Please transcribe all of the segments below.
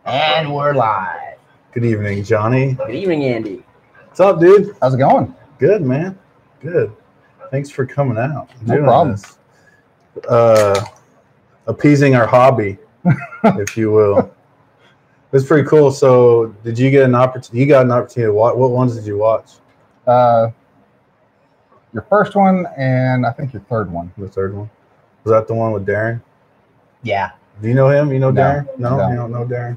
And we're live. Good evening, Johnny. Good evening, Andy. What's up, dude? How's it going? Good, man. Good. Thanks for coming out. No problem. Appeasing our hobby, if you will. It's pretty cool. So, did you get an opportunity? You got an opportunity to watch. What ones did you watch? Your first one and I think your third one. The third one. Was that the one with Darren? Yeah. Do you know him? You know No. Darren? No, No. you don't know Darren.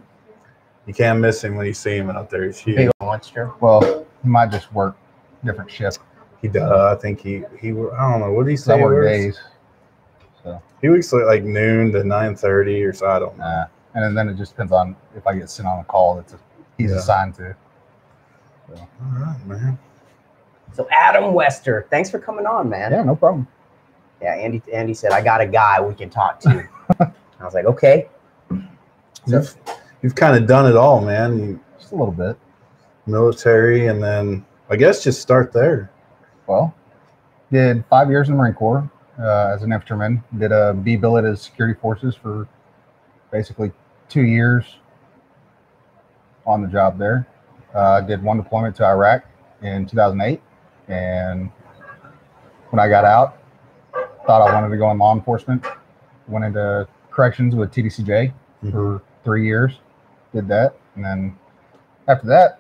You can't miss him when you see him out there. He's huge. Big monster. Well, he might just work different shift. He does. I think he. I don't know. What did he say? I he work works? days. So, He works like noon to 9:30 or so. I don't know. and then it just depends on if I get sent on a call that he's Yeah. assigned to. So, All right, man. So Adam Wester, thanks for coming on, man. yeah, no problem. Yeah, Andy said, I got a guy we can talk to. I was like, okay. You've kind of done it all, man. You, Just a little bit. military, and then I guess just start there. Well, did 5 years in the Marine Corps as an infantryman. Did a B billet as security forces for basically 2 years on the job there. Did one deployment to Iraq in 2008, and when I got out, thought I wanted to go in law enforcement. Went into corrections with TDCJ for 3 years. Did that, and then after that,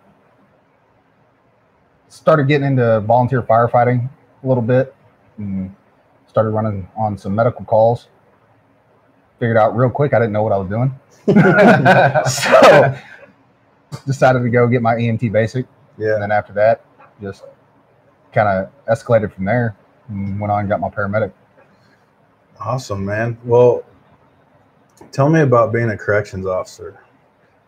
started getting into volunteer firefighting a little bit, and started running on some medical calls. Figured out real quick I didn't know what I was doing, so decided to go get my EMT basic. Yeah. And then after that, just kind of escalated from there and went on and got my paramedic. Awesome, man. Well, tell me about being a corrections officer.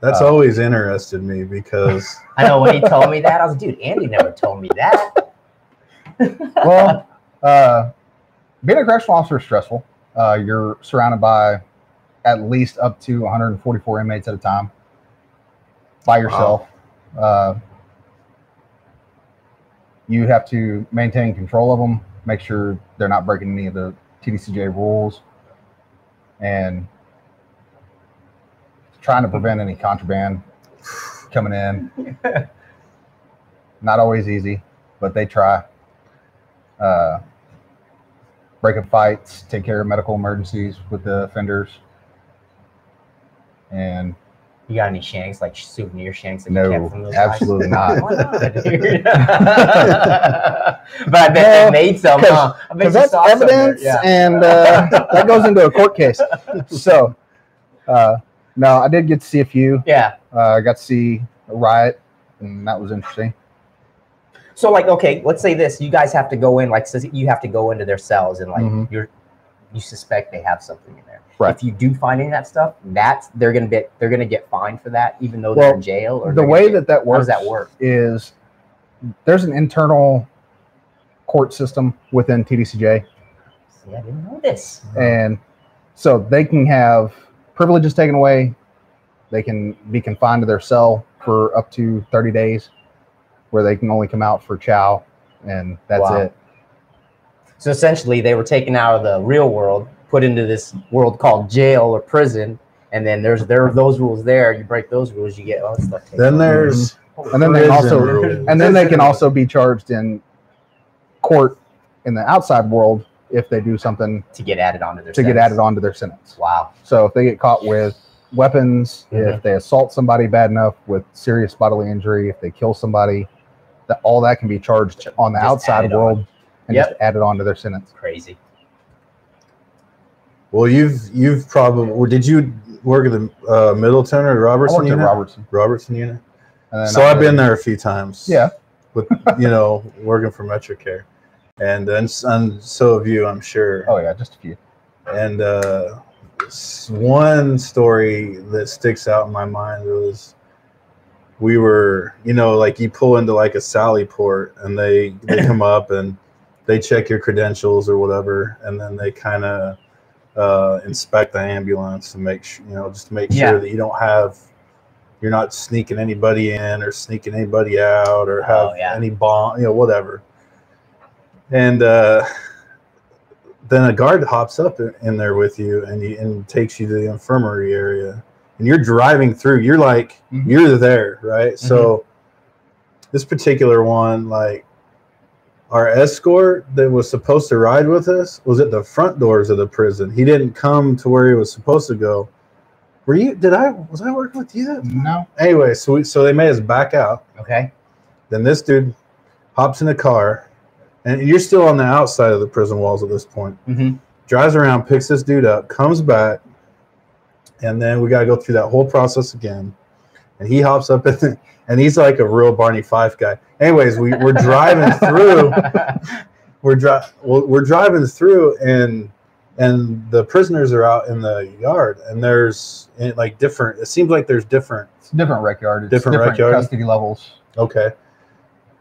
That's always interested me because I know when he told me that, I was like, dude, Andy never told me that. Well, being a correctional officer is stressful. You're surrounded by at least up to 144 inmates at a time by yourself. You have to maintain control of them, make sure they're not breaking any of the TDCJ rules, and trying to prevent any contraband coming in. Not always easy, but they try. Break up fights, take care of medical emergencies with the offenders. And You got any shanks, like souvenir shanks that you no, kept from those guys? absolutely not. Why not, dude? But I bet they made some, huh? I bet Because you that's saw some there. evidence, Yeah. and that goes into a court case. So, no, I did get to see a few. Yeah. I got to see a riot, and that was interesting. So, like, okay, let's say this: you guys have to go in, like, says you have to go into their cells, and like, Mhm. you suspect they have something in there. Right. If you do find any of that stuff, they're gonna get fined for that, even though they're Well, in jail. Or The they're way gonna that how works, does that work? is there's an internal court system within TDCJ, See, I didn't know this. and so they can have privileges taken away. They can be confined to their cell for up to 30 days, where they can only come out for chow, and that's Wow. it. So essentially, they were taken out of the real world, put into this world called jail or prison, and then there are those rules there. You break those rules, you get all this stuff taken then away. there's And then they prison also, rules. and then they can also be charged in court in the outside world if they do something to get added onto their to get added onto their sentence. Wow. So if they get caught with weapons, Mhm. if they assault somebody bad enough with serious bodily injury, if they kill somebody, all that can be charged on the Just outside added world on. and Yep. just added on to their sentence. Crazy. Well, you've probably did you work at the Middleton or I Robertson worked at unit? Robertson. Robertson unit. And then So I I've been did- there a few times. Yeah. With working for MetroCare, and so have you, I'm sure. Oh yeah, just a few. And one story that sticks out in my mind was we were, like you pull into like a Sally port, and they come up and they check your credentials or whatever, and then they kind of inspect the ambulance to make sure, just to make Yeah. sure that you're not sneaking anybody in or sneaking anybody out or have any bomb, whatever. And then a guard hops up in there with you and takes you to the infirmary area, and you're driving through. You're like, you're there, right? So this particular one, like our escort that was supposed to ride with us was at the front doors of the prison. He didn't come to where he was supposed to go. Was I working with you? No. Anyway, so they made us back out. Okay. Then this dude hops in a car, and you're still on the outside of the prison walls at this point. Drives around, picks this dude up, comes back, and then we got to go through that whole process again. And he hops up, and he's like a real Barney Fife guy. Anyways, we're driving through. We're driving through, and the prisoners are out in the yard, and there's like different. It seems like there's different. It's different rec yard. It's different rec yard custody levels. Okay.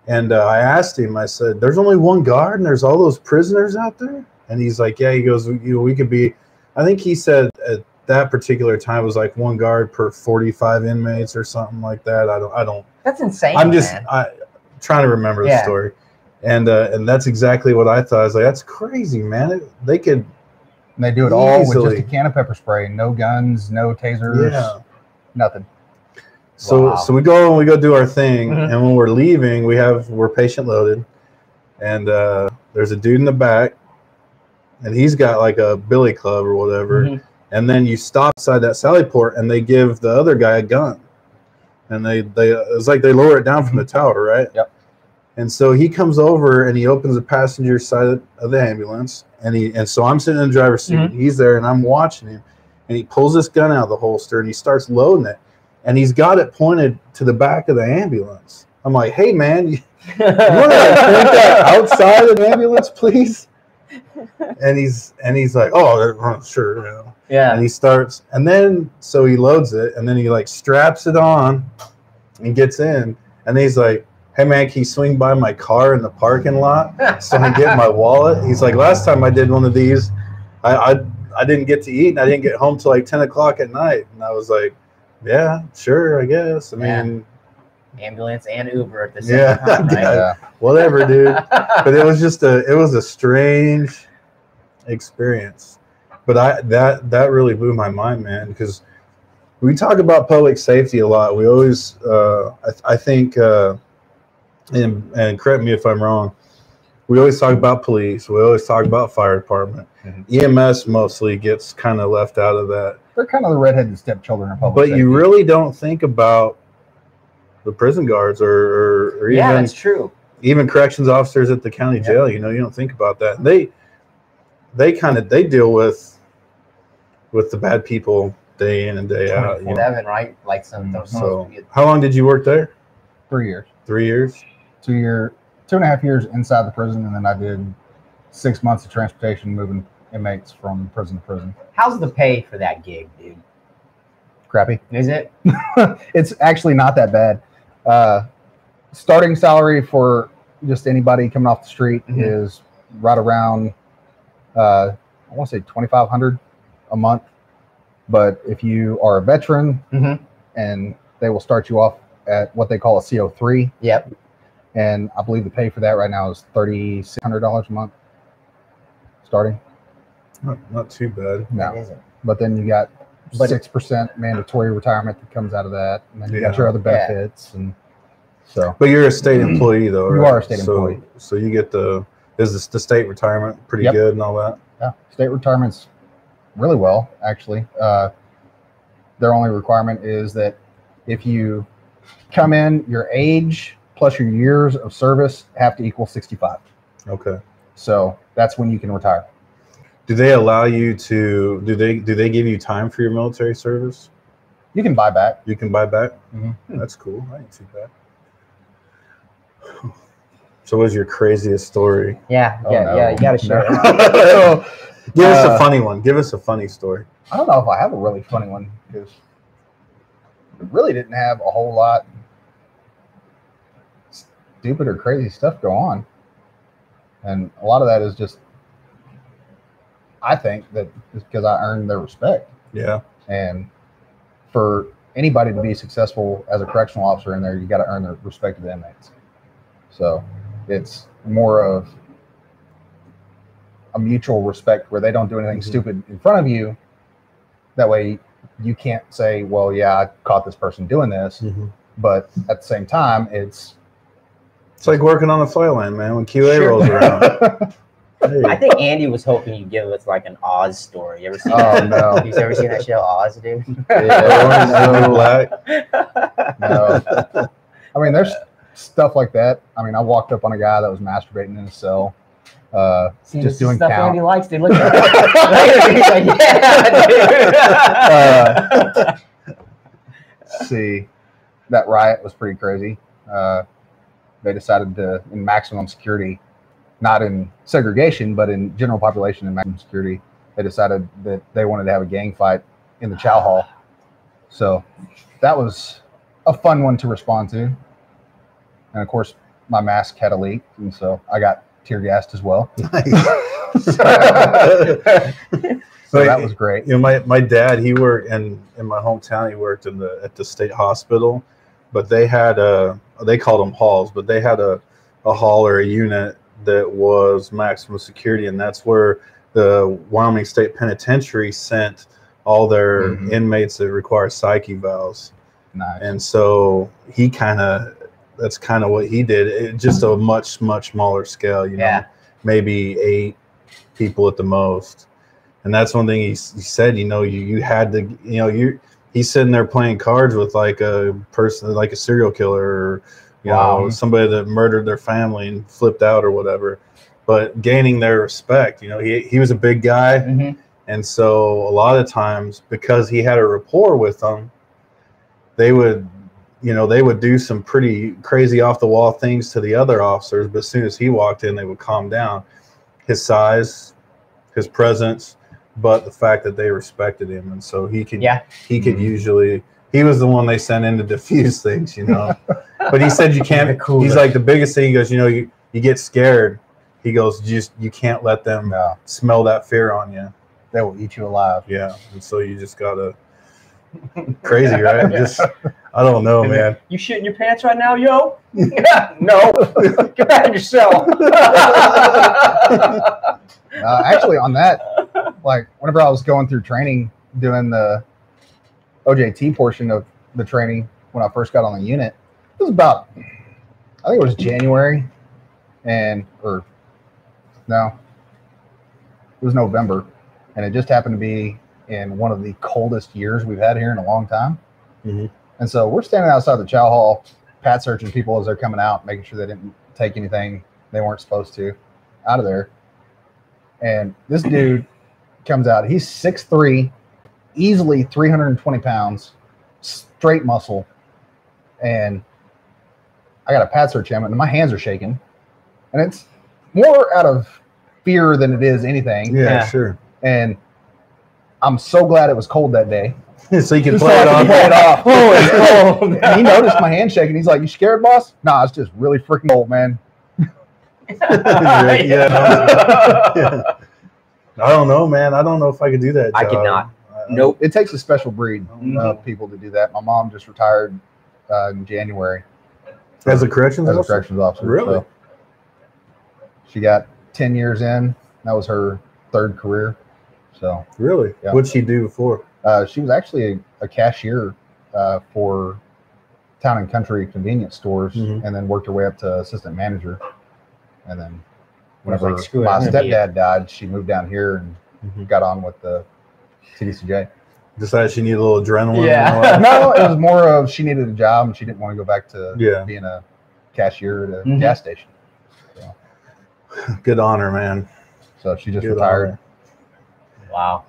And I asked him. I said, "There's only one guard, and there's all those prisoners out there." And he's like, "Yeah." He goes, "We could be." I think he said at that particular time it was like one guard per 45 inmates or something like that. I don't. That's insane. I'm just trying to remember the story, and that's exactly what I thought. I was like, "That's crazy, man." They could. And they do it all with just a can of pepper spray, no guns, no tasers, nothing. So we go do our thing, and when we're leaving, we're patient loaded, and there's a dude in the back, and he's got like a billy club or whatever, and then you stop beside that sally port, and they give the other guy a gun, and they it's like they lower it down from the tower, right? Yep. And so he comes over and he opens the passenger side of the ambulance, and so I'm sitting in the driver's seat, and he's there, and I'm watching him, and he pulls this gun out of the holster and he starts loading it. And he's got it pointed to the back of the ambulance. I'm like, "Hey, man, you want to point that outside of the ambulance, please?" And he's like, "Oh, sure." You know. Yeah. And he starts, and then so he loads it, and then he like straps it on and gets in. And he's like, "Hey, man, can you swing by my car in the parking lot so I can get my wallet?" He's like, "Last time I did one of these, I didn't get to eat, and I didn't get home till like 10 o'clock at night." And I was like, "Yeah, sure, I guess." I mean, ambulance and Uber at the same time, right? Yeah, whatever, dude. But it was a strange experience. But that really blew my mind, man, because we talk about public safety a lot. We always, I think, and correct me if I'm wrong, we always talk about police. We always talk about fire department. EMS mostly gets kind of left out of that. They're kind of the redheaded stepchildren of public safety. But you really don't think about the prison guards or even, that's true. Even corrections officers at the county jail. You know, you don't think about that. They deal with the bad people day in and day out. 7, right? Like some. So, how long did you work there? 3 years. 3 years. 2.5 years inside the prison, and then I did 6 months of transportation, moving inmates from prison to prison. How's the pay for that gig, dude? Crappy. Is it? It's actually not that bad. Starting salary for just anybody coming off the street is right around, I want to say $2,500 a month. But if you are a veteran, and they will start you off at what they call a CO3. Yep. And I believe the pay for that right now is $3,600 a month starting. Not too bad. No. But then you got 6% mandatory retirement that comes out of that. And then you got your other benefits. And so. But you're a state employee, though, right? You are a state employee. So you get is the state retirement pretty good and all that? Yeah. State retirement's really well, actually. Their only requirement is that if you come in, your age plus your years of service have to equal 65. Okay. So that's when you can retire. Do they allow you to? Do they give you time for your military service? You can buy back. You can buy back. That's cool. I ain't too bad. So, what was your craziest story? Yeah. You got to share it. Give us a funny one. Give us a funny story. I don't know if I have a really funny one because it really didn't have a whole lot stupid or crazy stuff go on. And a lot of that is just, I think that just because I earned their respect. Yeah. And for anybody to be successful as a correctional officer in there, you got to earn the respect of the inmates. So it's more of a mutual respect where they don't do anything stupid in front of you. That way you can't say, well, yeah, I caught this person doing this, but at the same time, it's like working on the flight line, man. When QA rolls around. Hey. I think Andy was hoping you'd give us like an Oz story. You ever seen Oh, no. You ever seen that show Oz, dude? Yeah. Black. No. I mean, there's stuff like that. I mean, I walked up on a guy that was masturbating in his cell. See, Just this doing is stuff count. Andy likes, dude. Look at it. He's like, yeah, dude. See, that riot was pretty crazy. They decided to, in maximum security, not in segregation, but in general population in maximum security, they decided that they wanted to have a gang fight in the chow hall. So that was a fun one to respond to. And of course, my mask had a leak, and so I got tear gassed as well. So that was great. You know, my dad, he worked in my hometown. He worked at the state hospital, but they had they called them halls, but they had a hall or a unit that was maximum security, and that's where the Wyoming State Penitentiary sent all their inmates that require psych evals. Nice. And so that's kind of what he did. Just a much smaller scale, you know, maybe 8 people at the most. And that's one thing he said, you know, you had to, you know, he's sitting there playing cards with like a person, like a serial killer, or, you know, somebody that murdered their family and flipped out or whatever, but gaining their respect. You know, he was a big guy. And so a lot of times, because he had a rapport with them, they would do some pretty crazy off the wall things to the other officers, but as soon as he walked in, they would calm down. His size, his presence, but the fact that they respected him, and so he could usually, he was the one they sent in to diffuse things, you know. But he said you can't. He's like, the biggest thing. He goes, you know, you get scared. He goes, you can't let them smell that fear on you. They will eat you alive. Yeah, and so you just gotta crazy, right? Just I don't know, man. You shitting your pants right now, yo? No, get back in your cell. Actually, on that, like whenever I was going through training, doing the OJT portion of the training when I first got on the unit, it was about, I think it was January, it was November, and it just happened to be in one of the coldest years we've had here in a long time. And so we're standing outside the chow hall, pat searching people as they're coming out, making sure they didn't take anything they weren't supposed to out of there. And this dude comes out. He's 6'3", easily 320 pounds, straight muscle. And I got to pat search him, and my hands are shaking. And it's more out of fear than it is anything. Yeah, sure. And I'm so glad it was cold that day. So you can play it off. And he noticed my hand shaking. He's like, "You scared, boss?" Nah, it's just really freaking cold, man. Yeah. I don't know, man. I don't know if I could do that job. I could not. Nope. It takes a special breed of people to do that. My mom just retired in January As a corrections officer? Really? So she got 10 years in. That was her 3rd career. So Really? Yeah. What'd she do before? she was actually a cashier for Town and Country convenience stores, and then worked her way up to assistant manager. And then whenever Like, screw it, my I'm gonna be stepdad died, she moved down here and got on with the TDCJ. Decided she needed a little adrenaline. Yeah. No, it was more of she needed a job and she didn't want to go back to being a cashier at a gas station. So, Good honor, man. so she just Good retired. Wow.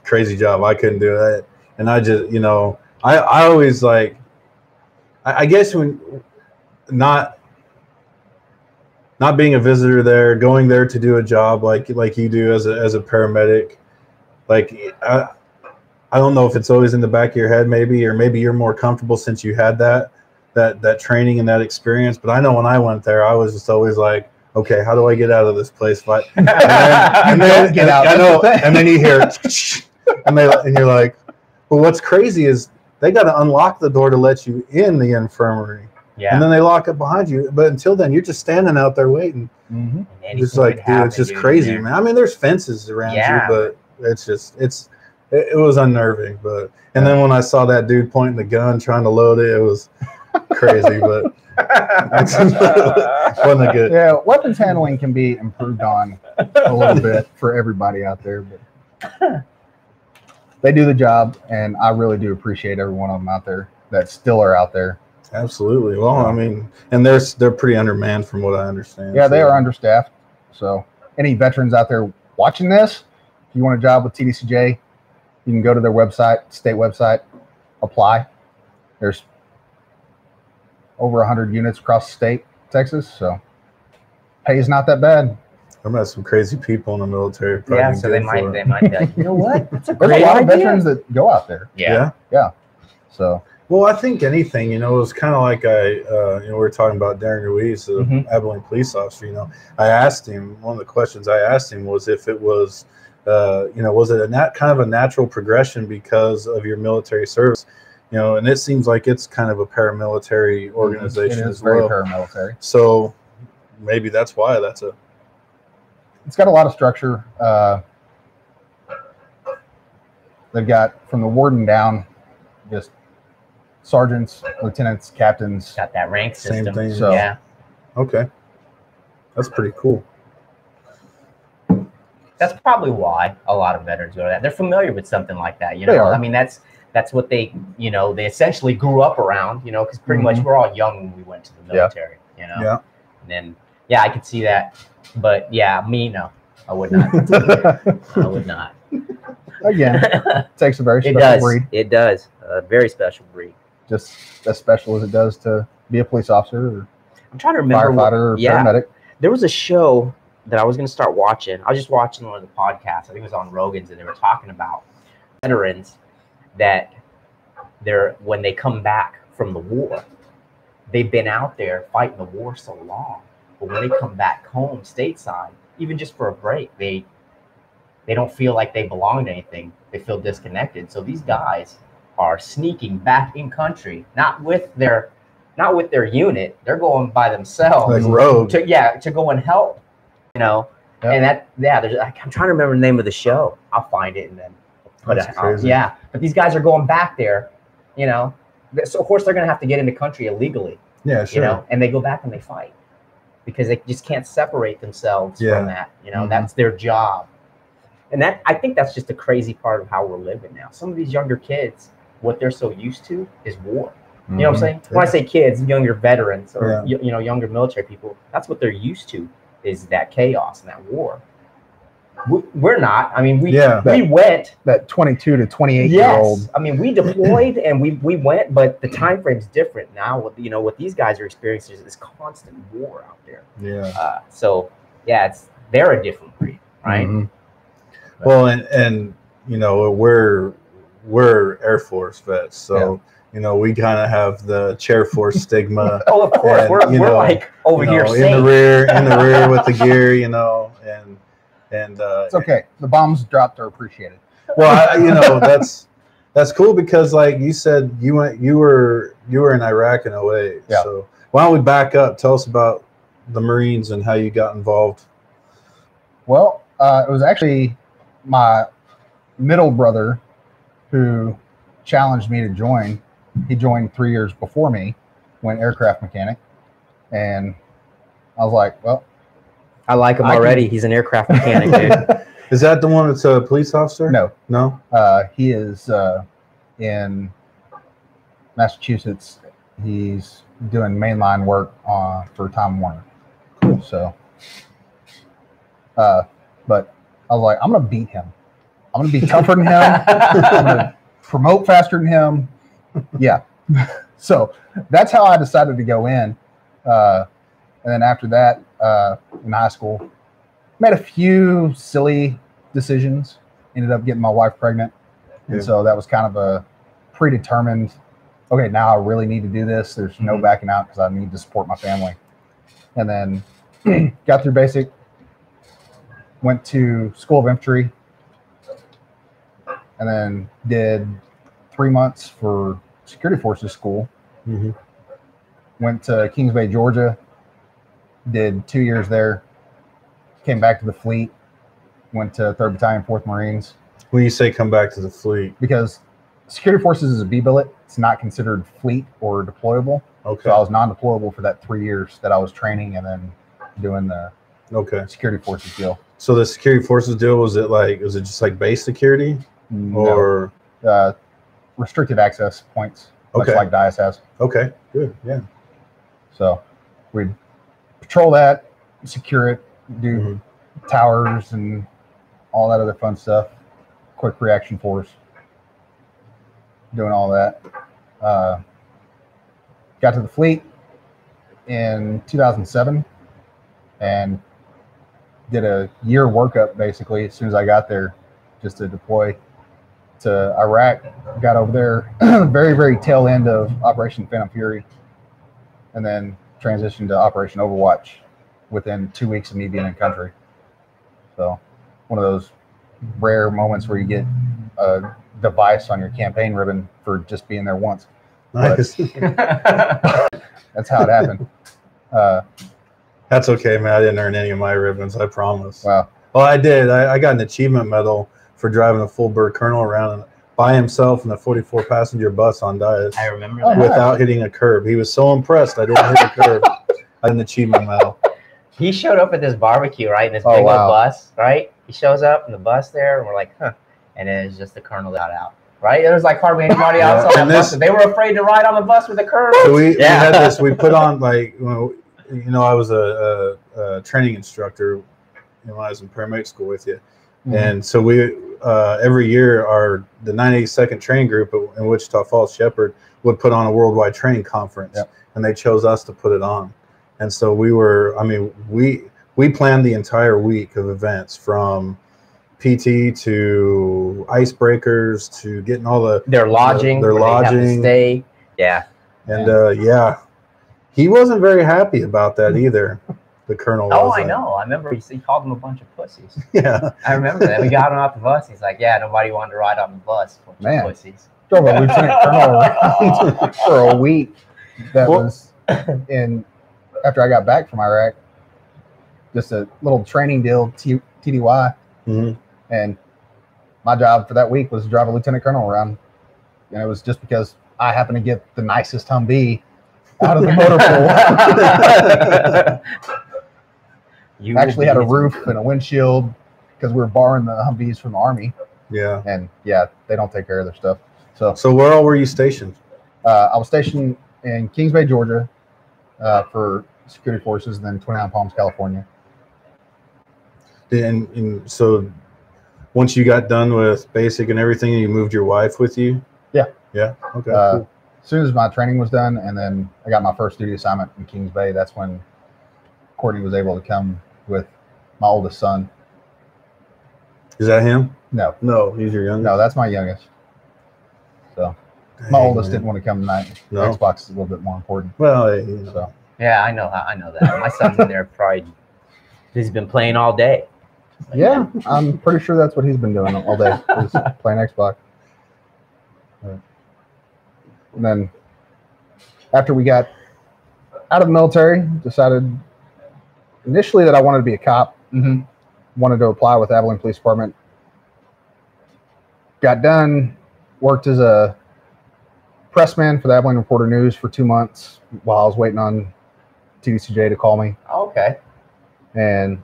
Crazy job. I couldn't do that. And I just, I always like, I guess when not being a visitor there, going there to do a job like you do as a paramedic, like I don't know if it's always in the back of your head, maybe you're more comfortable since you had that training and that experience. But I know when I went there, I was just always like, okay, how do I get out of this place? And then Get out. I know, and then you hear, and you're like, well, what's crazy is they got to unlock the door to let you in the infirmary. Yeah. And then they lock it behind you. But until then, you're just standing out there waiting. Mm-hmm. Just like, dude, it's just crazy, man. I mean, there's fences around you, but it's it was unnerving. But and then when I saw that dude pointing the gun, trying to load it, it was crazy. But wasn't a good. Yeah, weapons handling can be improved on a little bit for everybody out there, but they do the job, and I really do appreciate every one of them out there that still are out there. Absolutely. Well, I mean, and they're pretty undermanned from what I understand. Yeah, they are understaffed. So any veterans out there watching this, if you want a job with TDCJ, you can go to their website, state website, apply. There's over 100 units across the state, Texas. So pay is not that bad. I've met some crazy people in the military. Yeah, so they might be like, you know what? That's a There's great a lot of idea. veterans that go out there. Yeah. So Well, I think anything, it was kind of like we were talking about Darren Ruiz, the Mhm. Abilene police officer. I asked him, one of the questions I asked him was if it was, was it kind of a natural progression because of your military service? And it seems like it's kind of a paramilitary organization it is as very well. paramilitary. So maybe that's why It's got a lot of structure. They've got from the warden down, just sergeants, lieutenants, captains. Got that rank Same system. thing. So- Yeah. okay. That's pretty cool. That's probably why a lot of veterans go to that. They're familiar with something like that. They are. I mean, that's what they, they essentially grew up around, because pretty much we're all young when we went to the military, Yeah. And then, I could see that. But yeah, me, no, I would not. I would not. Again, takes a very It special does. breed, It does. A very special breed. just as special as it does to be a police officer or I'm trying to remember. firefighter or paramedic. There was a show that I was going to start watching. I was just watching one of the podcasts. I think it was on Rogan's, and they were talking about veterans that when they come back from the war, they've been out there fighting the war so long, but when they come back home stateside, even just for a break, they don't feel like they belong to anything. They feel disconnected. So these guys are sneaking back in country, not with their unit. They're going by themselves, Like rogue. to go and help. Yep. And I'm trying to remember the name of the show. I'll find it and then put That's it crazy. out. But these guys are going back there, so of course they're going to have to get into country illegally, Yeah, sure. and they go back and they fight because they just can't separate themselves Yeah. from that. Mhm. That's their job. And I think that's just the crazy part of how we're living now. Some of these younger kids, what they're so used to is war. You know what I'm saying? When I say kids, younger veterans or younger military people, that's what they're used to, is that chaos and that war. We're not. I mean, we went. That 22 to 28-year-old. Yes. I mean, we deployed and we went, but the time frame's different now. What these guys are experiencing is this constant war out there. Yeah. So yeah, they're a different breed, right? Mhm. Well, and we're Air Force vets, so we kind of have the chair force stigma. Oh, of course, And, we're like over here in safe. the rear with the gear, and It's okay. The bombs dropped are appreciated. well, that's cool because, like you said, you were in Iraq in 08. Yeah. So why don't we back up? Tell us about the Marines and how you got involved. Well, it was actually my middle brother who challenged me to join. He joined 3 years before me, went aircraft mechanic, and I was like, well, I like him already. He's an aircraft mechanic, dude. Is that the one that's a police officer? no. No. He is in Massachusetts. He's doing mainline work for Time Warner. Cool. So, but I was like, I'm going to beat him. I'm going to be tougher than him. I'm going to promote faster than him. Yeah. So that's how I decided to go in. And then after that, in high school, made a few silly decisions. Ended up getting my wife pregnant. And Yeah. so that was kind of a predetermined, okay, now I really need to do this. There's no backing out because I need to support my family. And then got through basic, went to School of Infantry, and then did 3 months for Security Forces School. Mm-hmm. Went to Kings Bay, Georgia, did 2 years there, came back to the fleet, went to 3rd Battalion, 4th Marines, When you say come back to the fleet, because security forces is a B billet. It's not considered fleet or deployable. okay, So I was non-deployable for that 3 years that I was training and then doing the okay. security forces deal. So the security forces deal, was it just like base security, or Restricted access points, much Okay. like DIAS has. okay, good, yeah. So we'd patrol that, secure it, do Mhm. towers and all that other fun stuff. Quick reaction force, doing all that. Got to the fleet in 2007 and did a year workup basically as soon as I got there, just to deploy to Iraq. Got over there very, very tail end of Operation Phantom Fury, and then transitioned to Operation Overwatch within 2 weeks of me being in country. So one of those rare moments where you get a device on your campaign ribbon for just being there once. Nice. That's how it happened. That's okay, man. I didn't earn any of my ribbons, I promise. Wow. Well, I did. I got an achievement medal for driving a full bird colonel around by himself in a 44 passenger bus on DIAS I remember Oh, that. nice. without hitting a curb. He was so impressed I didn't hit a curb. I had an achievement medal. He showed up at this barbecue, right? In this Oh, big wow. old bus, right? He shows up in the bus there, and we're like, huh. And then it's just the colonel got out, right? There was like hardly anybody else on And the bus. this- They were afraid to ride on the bus with the curve. So we Yeah. had this. We put on like, I was a training instructor when I was in paramedic school with you, and so we every year the 982nd training group in Wichita Falls Shepherd would put on a worldwide training conference, Yep. and they chose us to put it on. And so we were. I mean, we planned the entire week of events from PT to icebreakers to getting all the Their lodging, Their where they have to lodging. stay. Yeah. and yeah, he wasn't very happy about that either. The colonel. Oh, was I know. I remember he called them a bunch of pussies. Yeah. I remember that. We got him off the bus. He's like, yeah, nobody wanted to ride on the bus. Bunch of Man. pussies. Drove a lieutenant colonel around for a week. That Well- was after I got back from Iraq. Just a little training deal, TDY, Mhm. and my job for that week was to drive a lieutenant colonel around. And it was just because I happened to get the nicest Humvee out of the motor pool. You Actually will had a be- roof and a windshield because we were borrowing the Humvees from the Army. Yeah. And yeah, they don't take care of their stuff. So So where all were you stationed? I was stationed in Kings Bay, Georgia, for security forces, and then 29 Palms, California. And so once you got done with basic and everything, you moved your wife with you? Yeah. Yeah. Okay. As soon as my training was done, and then I got my first duty assignment in Kings Bay, that's when Courtney was able to come with my oldest son. Is that him? No, No, he's your youngest. no, that's my youngest. So Dang, my oldest man. didn't want to come tonight. No. Xbox is a little bit more important. Well, hey, you know. So Yeah, I know that. My son's in there probably. He's been playing all day. yeah, I'm pretty sure that's what he's been doing all day, is playing Xbox. And then after we got out of the military, decided initially that I wanted to be a cop. Mm-hmm. Wanted to apply with Abilene Police Department. Got done, worked as a pressman for the Abilene Reporter News for 2 months while I was waiting on TDCJ to call me, Okay. and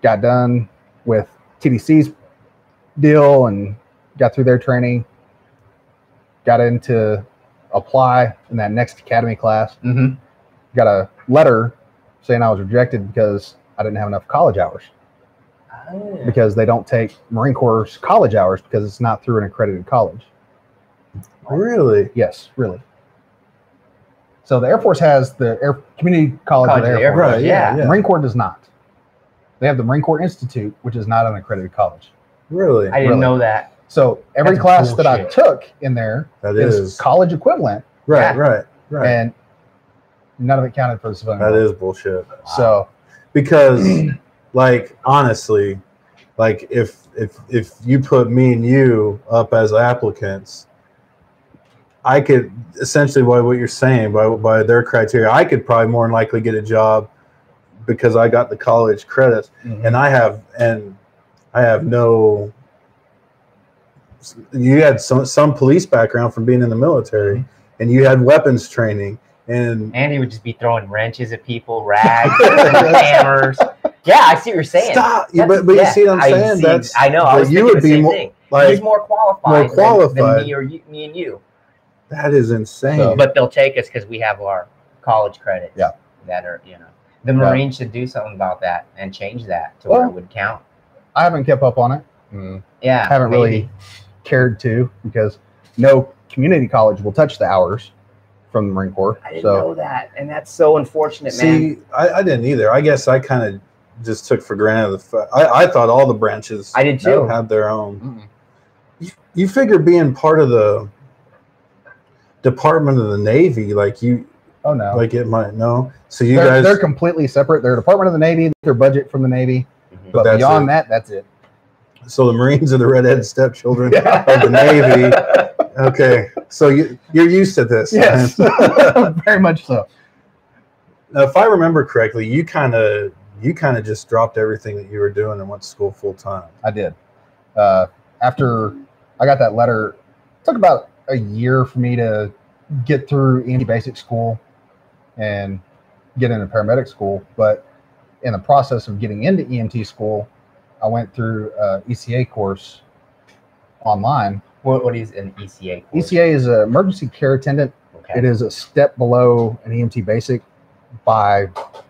got done with TDC's deal and got through their training. Got into apply in that next academy class. Mm-hmm. Got a letter saying I was rejected because I didn't have enough college hours, because they don't take Marine Corps college hours because it's not through an accredited college. Really? Yes, really. So the Air Force has the Community College of the Air Force. Right, yeah. The Marine Corps does not. They have the Marine Corps Institute, which is not an accredited college. Really? I didn't Really. know that. So every That's class that I bullshit. took in there That is is. college equivalent, Right, Yeah. right. and none of it counted for the civilian. That world. is bullshit. So Because like honestly, like if you put me and you up as applicants, I could essentially, by what you're saying, by their criteria, I could probably more than likely get a job because I got the college credits. mhm. And I have, and I have no. You had some police background from being in the military, and you had weapons training, and Andy would just be throwing wrenches at people, rags, hammers. Yeah, I see what you're saying. Stop! But you see what I'm saying? I know. I was you would be more like he's more qualified, than me or me and you. That is insane. So, But they'll take us because we have our college credits. Yeah. That are, the Marines should do something about that and change that to where it would count. I haven't kept up on it. Yeah. Haven't really cared to, because no community college will touch the hours from the Marine Corps. I didn't know that, and that's so unfortunate, man. See, I didn't either. I guess I kind of just took for granted the fact. I thought all the branches I did too. had their own. You figure being part of the Department of the Navy, like you. Oh no! Like it might So they're completely separate. They're Department of the Navy. Their budget from the Navy, but beyond that, that's it. So the Marines are the redheaded stepchildren of the Navy. Okay, so you're used to this. Yes, very much so. Now, if I remember correctly, you kind of just dropped everything that you were doing and went to school full time. I did. After I got that letter, it took about a year for me to get through EMT basic school and get into paramedic school. But in the process of getting into EMT school, I went through ECA course online. What is an ECA course? ECA is an emergency care attendant. Okay. It is a step below an EMT basic by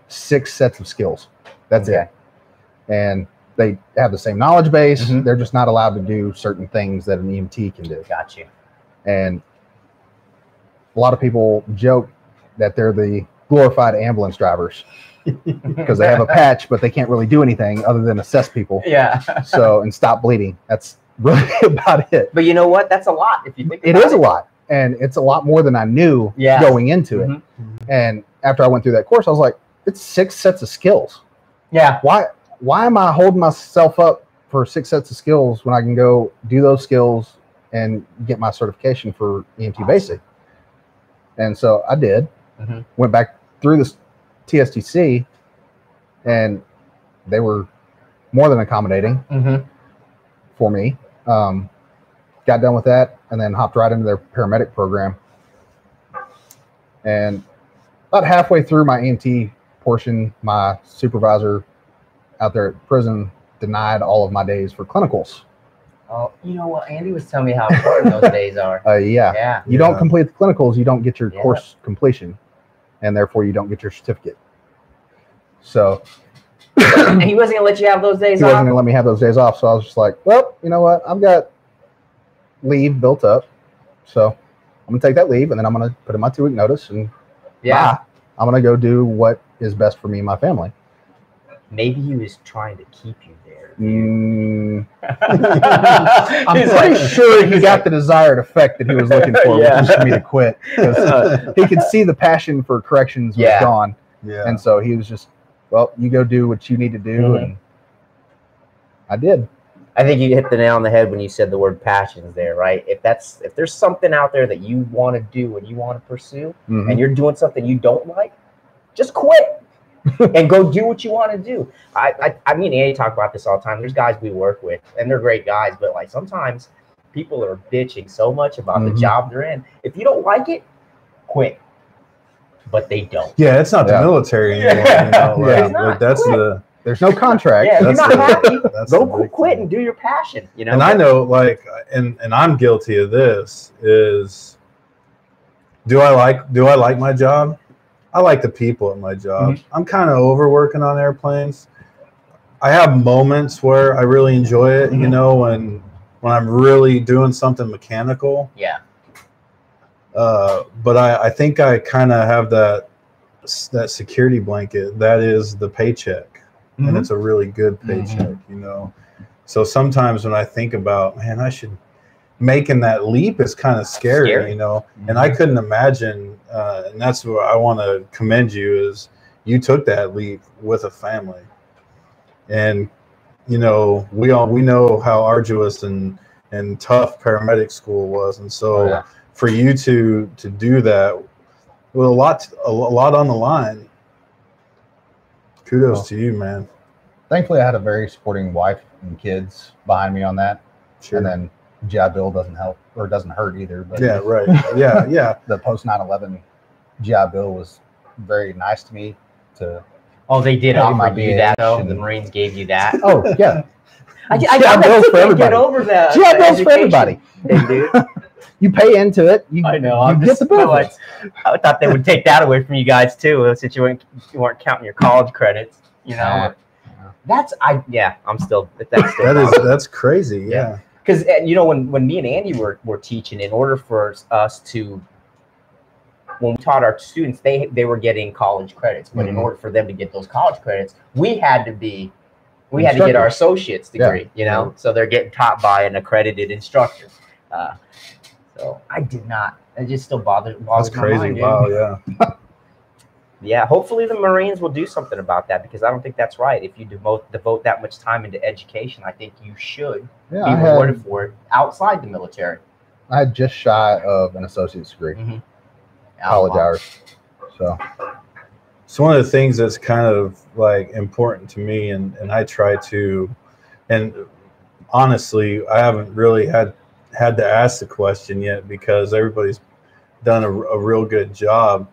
6 sets of skills. That's it. And they have the same knowledge base. They're just not allowed to do certain things that an EMT can do. Got you. And a lot of people joke that they're the glorified ambulance drivers because they have a patch, but they can't really do anything other than assess people. Yeah. And stop bleeding. That's really about it. But you know what? That's a lot if you think about it. It is a lot. And it's a lot more than I knew going into it. And after I went through that course, I was like, it's 6 sets of skills. Yeah. Why am I holding myself up for 6 sets of skills when I can go do those skills and get my certification for EMT basic? And so I did. Went back through this TSTC, and they were more than accommodating for me. Got done with that, and then hopped right into their paramedic program. And about halfway through my EMT portion, my supervisor out there at prison denied all of my days for clinicals. Oh, you know what? Andy was telling me how important those days are. Yeah. You don't complete the clinicals, you don't get your course completion, and therefore you don't get your certificate. So and he wasn't gonna let you have those days off? He wasn't gonna let me have those days off. So I was just like, well, you know what? I've got leave built up. So I'm gonna take that leave, and then I'm gonna put in my 2-week notice, and bye. I'm gonna go do what is best for me and my family. Maybe he was trying to keep you there. I'm pretty sure he got the desired effect that he was looking for, which was for me to quit. Because he could see the passion for corrections was gone. Yeah. And so he was just, well, you go do what you need to do. And I did. I think you hit the nail on the head when you said the word passions there, right? If there's something out there that you want to do and you want to pursue, and you're doing something you don't like, just quit. And go do what you want to do. I mean, Andy talk about this all the time. There's guys we work with, and they're great guys, but like sometimes people are bitching so much about the job they're in. If you don't like it, quit. But they don't. Yeah, it's not the military anymore. You know? There's no contract. Yeah, if you're not happy, go quit and do your passion. You know. And I know, like, and I'm guilty of this. Is do I like my job? I like the people at my job. I'm kind of overworking on airplanes. I have moments where I really enjoy it, you know, when I'm really doing something mechanical. Yeah. But I think I kind of have that security blanket. That is the paycheck. And it's a really good paycheck, you know. So sometimes when I think about, man, making that leap is kind of scary, you know. And I couldn't imagine, and that's what I want to commend you, is you took that leap with a family. And you know, we know how arduous and tough paramedic school was, and so for you to do that with a lot on the line, kudos to you, man. thankfully, I had a very supporting wife and kids behind me on that. Sure. And then GI Bill doesn't help or doesn't hurt either. But Yeah, right. Yeah. the post 9/11 GI Bill was very nice to me. Oh, they did Pay my offer you that though. BH The and- Marines gave you that. Oh yeah, I GI never Bill's for can't everybody. get over that. GI Bill's for education everybody. thing, dude. You pay into it. I know. You I'm get just, the benefits. I thought they would take that away from you guys too, since you weren't counting your college credits. You know, I'm still That's crazy. Yeah. Because you know when me and Andy were teaching, in order for us to, when we taught our students, they were getting college credits, but in order for them to get those college credits, we had to get our associate's degree. You know, so they're getting taught by an accredited instructor. So I did not. It just still bothers That's crazy. my mind, dude. Wow. Yeah. Yeah, hopefully the Marines will do something about that, because I don't think that's right. If you devote that much time into education, I think you should be rewarded for it outside the military. I had just shy of an associate's degree, college hours. So one of the things that's kind of like important to me, and I try to, and honestly, I haven't really had to ask the question yet, because everybody's done a real good job.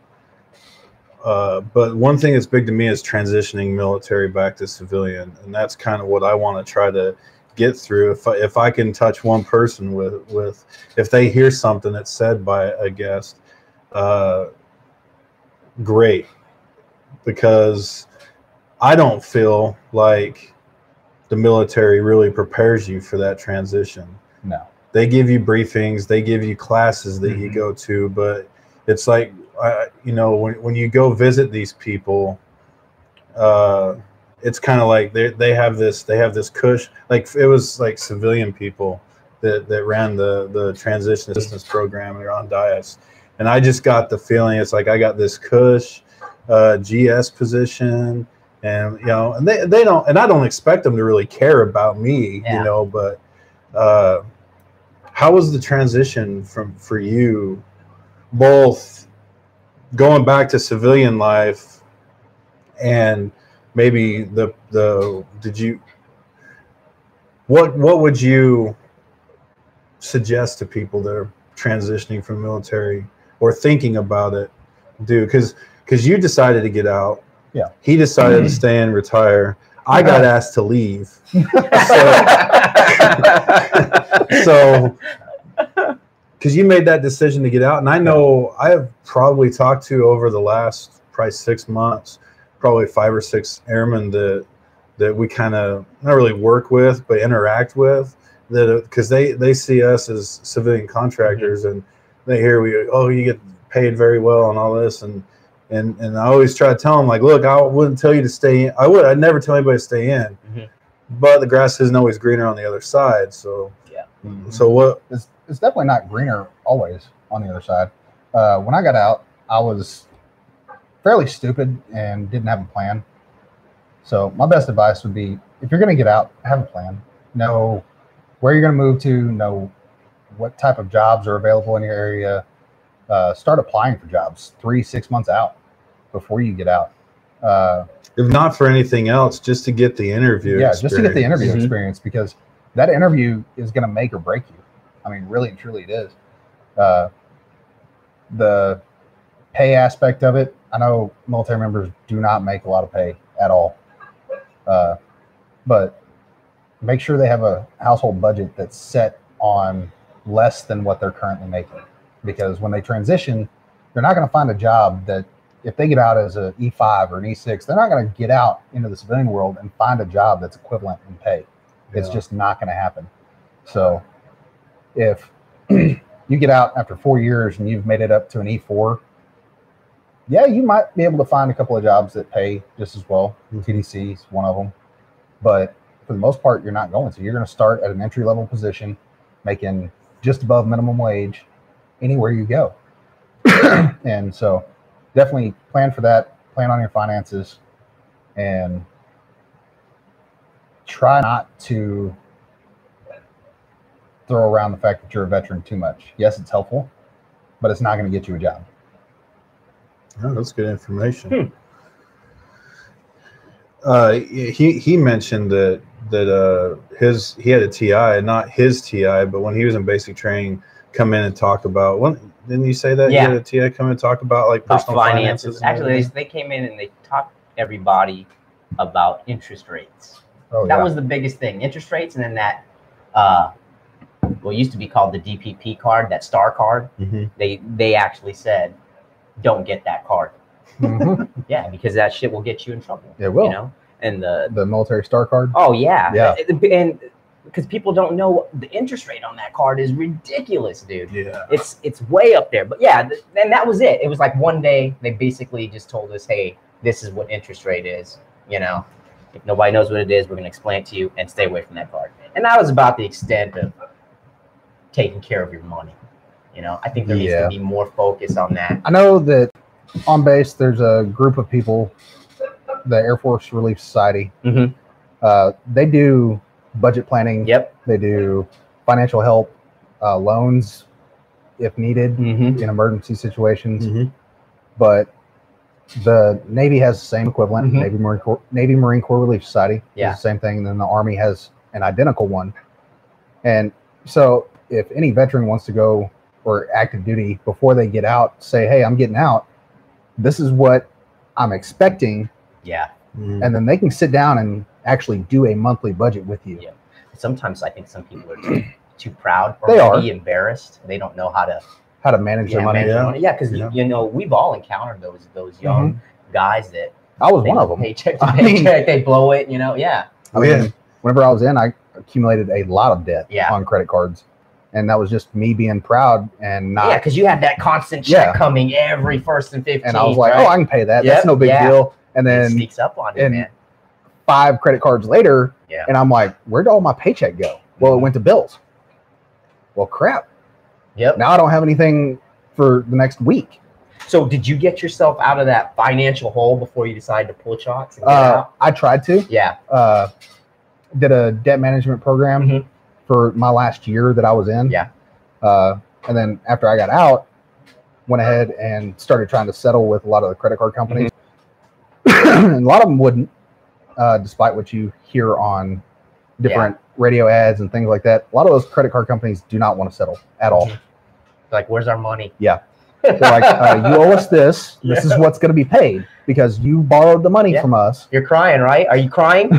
But one thing that's big to me is transitioning military back to civilian, and that's kind of what I want to try to get through. If I can touch one person with if they hear something that's said by a guest, great, because I don't feel like the military really prepares you for that transition. No. They give you briefings, they give you classes that you go to, but it's like, you know, when you go visit these people, it's kind of like they have this cush, like it was like civilian people that ran the transition assistance program, and they're on Dias, and I just got the feeling it's like I got this cush GS position, and you know, and they don't, and I don't expect them to really care about me, you know, but how was the transition for you, both going back to civilian life, and maybe what would you suggest to people that are transitioning from the military or thinking about it do? Because you decided to get out. Yeah. He decided to stay and retire. I got asked to leave. So because you made that decision to get out, and I know I have probably talked to, over the last probably 6 months, probably 5 or 6 airmen that we kind of not really work with but interact with, that because they see us as civilian contractors, and they hear you get paid very well and all this, and I always try to tell them, like, look, I wouldn't tell you to stay in. I'd never tell anybody to stay in, but the grass isn't always greener on the other side. So so what? It's definitely not greener always on the other side. When I got out, I was fairly stupid and didn't have a plan. So my best advice would be, if you're going to get out, have a plan. Know where you're going to move to, know what type of jobs are available in your area. Start applying for jobs 3-6 months out before you get out. If not for anything else, just to get the interview experience. Just to get the interview experience, because that interview is going to make or break you. I mean, really and truly it is. The pay aspect of it, I know military members do not make a lot of pay at all. But make sure they have a household budget that's set on less than what they're currently making. Because when they transition, they're not going to find a job that, if they get out as an E5 or an E6, they're not going to get out into the civilian world and find a job that's equivalent in pay. It's just not going to happen. So if you get out after 4 years and you've made it up to an E4, yeah, you might be able to find a couple of jobs that pay just as well. TDC is one of them. But for the most part, you're not going to. You're going to start at an entry-level position, making just above minimum wage anywhere you go. And so definitely plan for that. Plan on your finances, and try not to throw around the fact that you're a veteran too much. Yes, it's helpful, but it's not going to get you a job. Oh, that's good information. He mentioned that he had a TI, not his TI, but when he was in basic training, come in and talk about. Didn't you say that? Yeah. He had a TI come in and talk about like personal finances. and Actually, everything? they came in and they taught everybody about interest rates. Oh, That yeah. was the biggest thing, interest rates, and then that what used to be called the DPP card, that Star card. Mhm. They actually said, don't get that card. Mhm. Yeah, because that shit will get you in trouble. It will. You know, and The military star card. oh yeah, Yeah. and because people don't know the interest rate on that card is ridiculous, dude. Yeah. It's way up there. But yeah, and that was it. It was like one day they basically just told us, hey, this is what interest rate is. You know, if nobody knows what it is, we're gonna explain it to you and stay away from that card. And that was about the extent of taking care of your money. You know, I think there needs Yeah. to be more focus on that. I know that on base there's a group of people, the Air Force Relief Society. Mhm. They do budget planning. Yep. They do financial help, loans if needed Mm-hmm. in emergency situations. Mhm. But the Navy has the same equivalent, Mhm. Navy Marine Corps Relief Society. Yeah. Is the same thing. And then the Army has an identical one. And so if any veteran wants to go or active duty before they get out, say, hey, I'm getting out. This is what I'm expecting. Yeah. Mhm. And then they can sit down and actually do a monthly budget with you. Yeah. Sometimes I think some people are too proud or They are. maybe embarrassed. They don't know how to How to manage their money. manage their Yeah. money. Yeah, because Yeah. you know we've all encountered those young guys that I was they one go of them. paycheck to I mean- paycheck, they blow it. You know, yeah. I Oh, mean, yeah. whenever I was in, I accumulated a lot of debt Yeah. on credit cards. And that was just me being proud and not. Yeah, because you had that constant check Yeah. coming every 1st and 15th. And I was like, right? oh, I can pay that. Yep, That's no big yeah. deal. And It then sneaks up on you, and- man. 5 credit cards later, Yeah. and I'm like, where'd all my paycheck go? Well, it went to bills. Well, crap. Yep. Now I don't have anything for the next week. So did you get yourself out of that financial hole before you decided to pull shots and get out? I tried to. Yeah. Did a debt management program Mhm. for my last year that I was in. Yeah. And then after I got out, went ahead and started trying to settle with a lot of the credit card companies. Mm-hmm. And a lot of them wouldn't, despite what you hear on different radio ads and things like that. A lot of those credit card companies do not want to settle at all. Mhm. Like, where's our money? Yeah. They're like, you owe us this. This is what's going to be paid because you borrowed the money Yeah. from us. You're crying, right? Are you crying?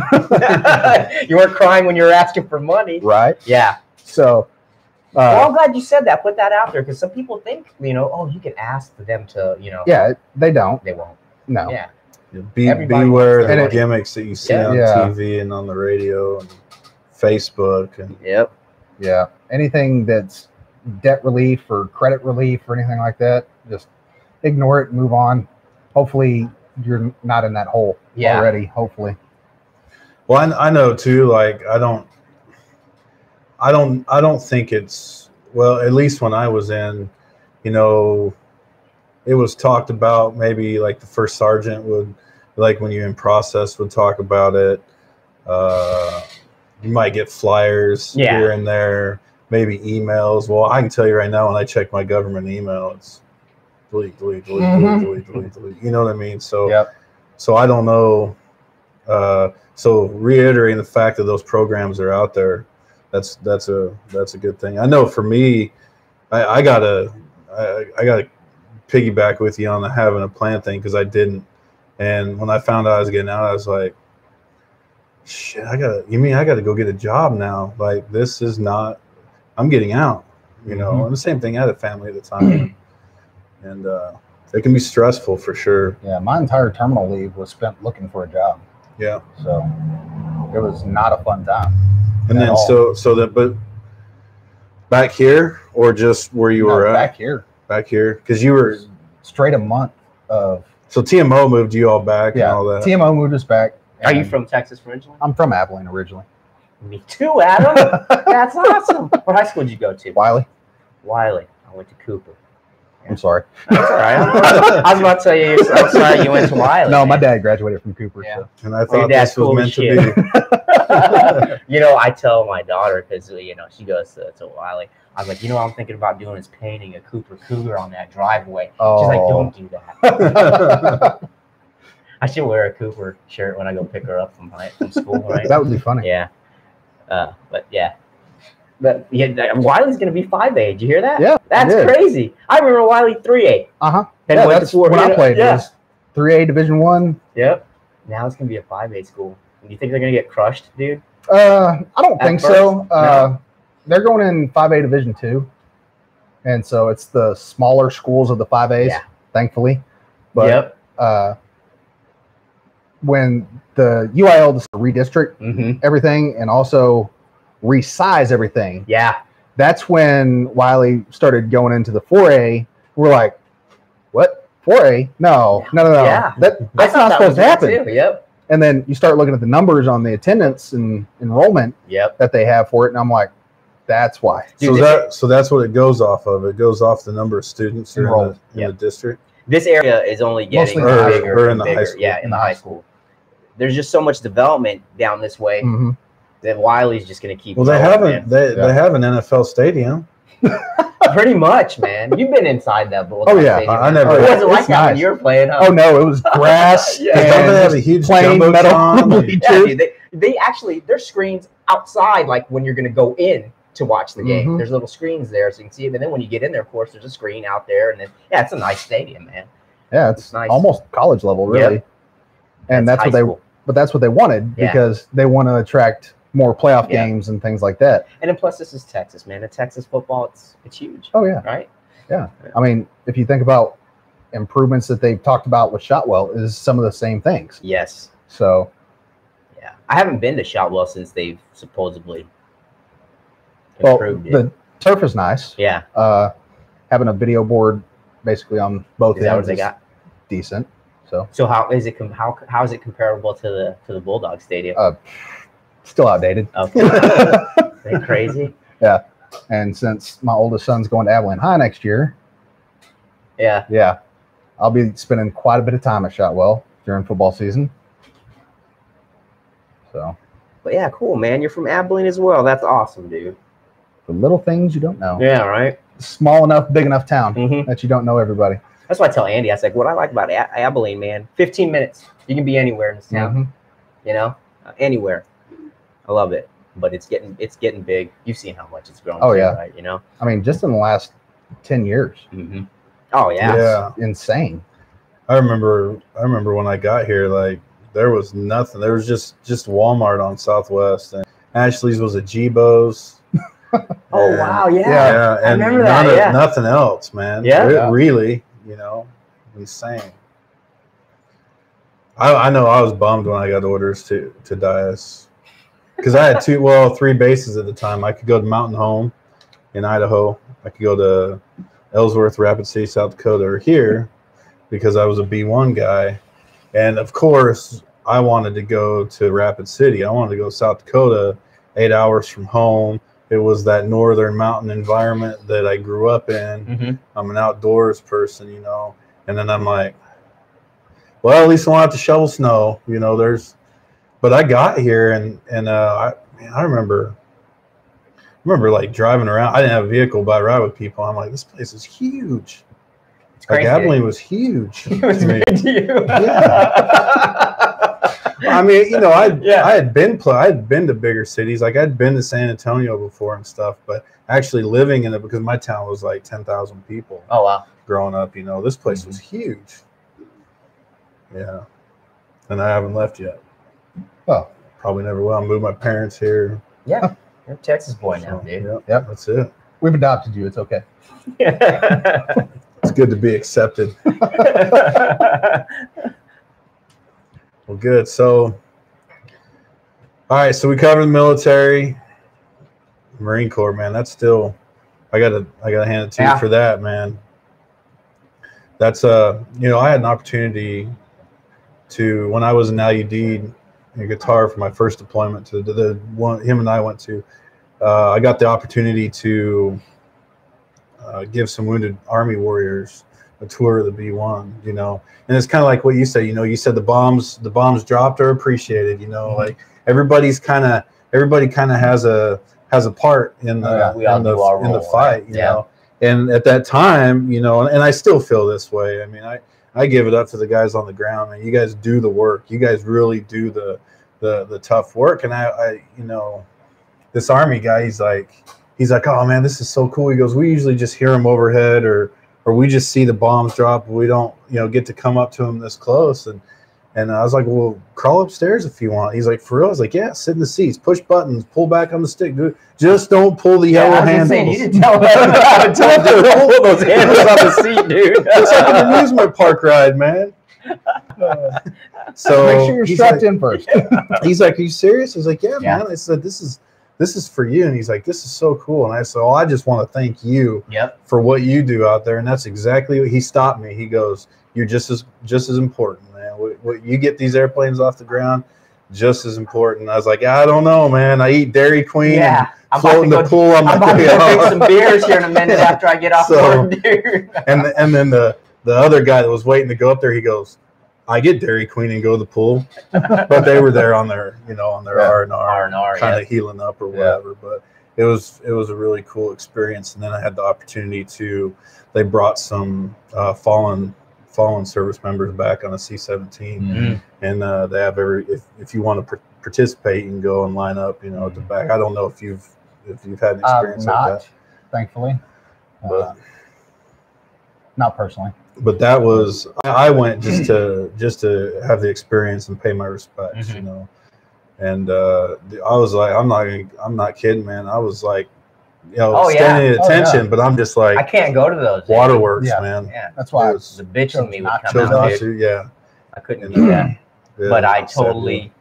You weren't crying when you were asking for money. Right. Yeah. So, Well, I'm glad you said that. Put that out there because some people think, you know, oh, you can ask for them to, you know. yeah, they don't. They won't. No. Yeah. Beware Everybody wants the their money. gimmicks that you see Yeah. on Yeah. TV and on the radio and Facebook. And Yep. Yeah. Anything that's debt relief or credit relief or anything like that, just ignore it and move on. Hopefully you're not in that hole Yeah. already. Hopefully. well, I know too. Like I don't think it's well. At least when I was in, you know, it was talked about. Maybe like the first sergeant would, like when you're in process, would talk about it. You might get flyers Yeah. here and there, maybe emails. Well, I can tell you right now, when I check my government email, it's delete, delete, delete, Mhm. delete, delete, delete. You know what I mean? So, Yep. so I don't know. So reiterating the fact that those programs are out there, that's a good thing. I know for me, I gotta piggyback with you on the having a plan thing because I didn't, and when I found out I was getting out, I was like, shit, I gotta go get a job now. Like this is not, I'm getting out, you know. Mhm. And the same thing, I had a family at the time, and it can be stressful for sure. Yeah. My entire terminal leave was spent looking for a job. Yeah. So it was not a fun time. And At then all. so that, but back here or just where you No, were back here. back here because you were, Straight a month of so TMO moved you all back and all that. TMO moved us back. Are you and from Texas originally? I'm from Abilene originally. Me too, Adam. That's awesome. What high school did you go to? Wiley. Wiley. I went to Cooper. I'm sorry. That's all right. I was about to tell you, I'm sorry you went to Wiley. No, my man. dad graduated from Cooper. Yeah. So. And I your thought dad's this was cool meant as to shit. be. You know, I tell my daughter because you know she goes to Wiley. I was like, you know, what I'm thinking about doing is painting a Cooper Cougar on that driveway. She's like, Oh. don't do that. I should wear a Cooper shirt when I go pick her up from school, right? That would be funny. Yeah. But yeah. But yeah, Wiley's going to be 5A. Did you hear that? Yeah, That's I did. crazy. I remember Wiley 3A. Uh-huh. And Yeah, went that's to 4A. when I played. Yeah. It was 3A Division 1. Yep. Now it's going to be a 5A school. Do you think they're going to get crushed, dude? I don't At think first? so. No. They're going in 5A Division 2. And so it's the smaller schools of the 5As, Yeah. thankfully. But Yep. when the UIL just redistrict Mm-hmm. everything and also resize everything, Yeah. that's when Wiley started going into the 4A. We're like, what? 4A? No. Yeah. That's I not thought that supposed was to right, happen. too. Yep. And then you start looking at the numbers on the attendance and enrollment Yep. that they have for it, and I'm like, that's why. Dude, So that's what it goes off of. It goes off the number of students that are Enrolled. in the district. This area is only getting Mostly in the high bigger school. Or in and the high bigger. school. Yeah, in the high school. There's just so much development down this way Mhm. that Wiley's just going to keep Well, they growing, haven't. man. They have an NFL stadium. Pretty much, man. You've been inside that Bulldog Oh, yeah. Stadium. I never- It wasn't like It's that when nice. you were playing, huh? Oh no, it was grass. Yeah. Don't they have and a huge plain metal jumbotron? bleachers. Yeah, dude, they actually, there's screens outside, like when you're going to go in to watch the game. Mhm. There's little screens there so you can see it. And then when you get in there, of course, there's a screen out there. And then, yeah, it's a nice stadium, man. Yeah, it's Nice. almost college level, really. Yep. And that's high what they. school. But that's what they wanted Yeah. because they want to attract more playoff Yeah. games and things like that. And then plus, this is Texas, man. And Texas football, it's huge, Oh yeah, right? I mean, if you think about improvements that they've talked about with Shotwell, is some of the same things. Yes. So Yeah. I haven't been to Shotwell since they've supposedly well, improved it. the turf is nice. Yeah. Having a video board basically on both Is that what ends they is decent? decent. So So how is it how is it comparable to the Bulldog Stadium? still outdated. Okay. They crazy? And since my oldest son's going to Abilene High next year, Yeah. yeah, I'll be spending quite a bit of time at Shotwell during football season. So But yeah, cool, man. You're from Abilene as well. That's awesome, dude. the little things you don't know. Yeah, right? Small enough, big enough town Mm-hmm. that you don't know everybody. That's why I tell Andy, I was like, what I like about Abilene, man, 15 minutes. You can be anywhere in this town, Mhm. you know? Anywhere. I love it. But it's getting big. You've seen how much it's grown. Oh, too, yeah. Right, you know? I mean, just in the last 10 years, Mm-hmm. Oh, yeah. Yeah. insane. I remember when I got here, like there was nothing. There was just Walmart on Southwest, and Ashley's was a Gebo's. Oh, And- wow. Yeah. Yeah, I and remember that, yeah. nothing else, man. Yeah. Yeah. Really, insane. I know I was bummed when I got orders to Dias because I had three bases at the time. I could go to Mountain Home in Idaho. I could go to Ellsworth, Rapid City, South Dakota, or here because I was a B1 guy. And of course, I wanted to go to Rapid City. I wanted to go to South Dakota, 8 hours from home. It was that northern mountain environment that I grew up in. Mm-hmm. I'm an outdoors person, And then I'm like, well, at least I won't have to shovel snow. But I got here and I remember like driving around. I didn't have a vehicle, but I ride with people. I'm like, this place is huge. It's Like crazy. Abilene was huge. It was to me. big to you. I mean, Yeah. I had been to bigger cities. Like I'd been to San Antonio before and stuff, but actually living in it because my town was like 10,000 people Oh, wow. growing up. This place was huge. Yeah, and I haven't left yet. Well, Probably never will. I moved my parents here. Yeah. You're a Texas boy now, So, dude. Yep. That's it. we've adopted you. It's okay. It's good to be accepted. Well, good. So, all right. So we covered the military, Marine Corps, man. That's still, I gotta hand it to Yeah. you for that, man. That's I had an opportunity to when I was in LUD in Qatar for my first deployment to the one him and I went to. I got the opportunity to give some wounded Army warriors a tour of the B1, and it's kind of like what you said. You said the bombs dropped are appreciated. Mm-hmm. Like everybody kind of has a part in the we all in the, do our in the role, fight. right? Yeah. And at that time, and I still feel this way. I mean, I give it up to the guys on the ground, man. You guys do the work. You guys really do the tough work. And I you know, this Army guy, he's like, oh man, this is so cool. He goes, we usually just hear them overhead, or we just see the bombs drop. We don't, you know, get to come up to them this close. And I was like, well, crawl upstairs if you want. He's like, for real? I was like, yeah, sit in the seats, push buttons, pull back on the stick. Just don't pull the yellow handles. You didn't tell them how to pull those handles on the seat, dude. It's like an amusement park ride, man. So make sure you're strapped in first. He's like, are you serious? I was like, yeah, man. I said, this is for you. And he's like, this is so cool. And I said, I just want to thank you for what you do out there. And that's exactly what he stopped me. He goes, you're just as important, man. What you get these airplanes off the ground, just as important. I was like, I don't know, man. I eat Dairy Queen. Yeah, and float in the pool. I'm about to go drink some beers here in a minute after I get off work, dude. And then the other guy that was waiting to go up there, he goes, I get Dairy Queen and go to the pool, but they were there on their R&R, kind of healing up or whatever. But it was a really cool experience. And then I had the opportunity they brought some fallen service members back on a C-17, and they have if you want to participate, you can go and line up, you know, at the back. I don't know if you've had an experience like that, thankfully, but not personally. But that was, I went just to have the experience and pay my respects, you know. And I was like, I'm not kidding, man. I was like, you know, standing at attention, but I'm just like, I can't go to those waterworks, man. Yeah, that's why the bitch in me would come out. I couldn't do that. But I totally,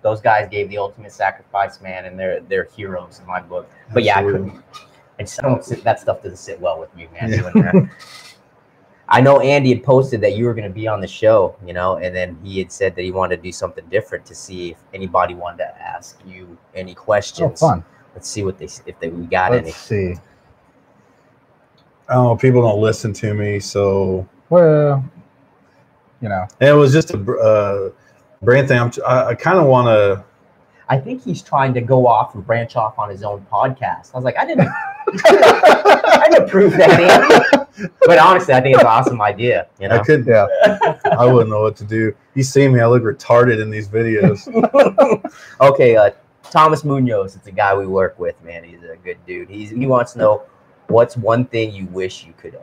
those guys gave the ultimate sacrifice, man, and they're heroes in my book. But yeah, I couldn't. That stuff doesn't sit well with me, man. Doing that. I know Andy had posted that you were going to be on the show, you know, and then he had said that he wanted to do something different to see if anybody wanted to ask you any questions. Oh, fun. Let's see what we got any. Let's see. Oh, people don't listen to me, so. Well, you know. It was just a brain thing. I kind of want to. I think he's trying to go off and branch off on his own podcast. I was like, I didn't approve that, Andy. But honestly, I think it's an awesome idea. You know? I couldn't. Yeah. I wouldn't know what to do. You see me, I look retarded in these videos. Okay, Thomas Munoz. It's a guy we work with, man. He's a good dude. He wants to know, what's one thing you wish you could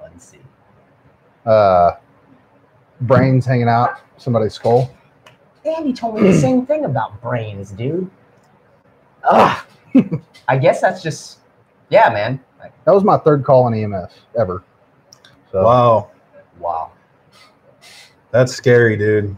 unsee? Brains hanging out somebody's skull. Andy told me the same thing about brains, dude. Ugh. I guess that's just, yeah, man. That was my third call on EMS ever. So. Wow. That's scary, dude.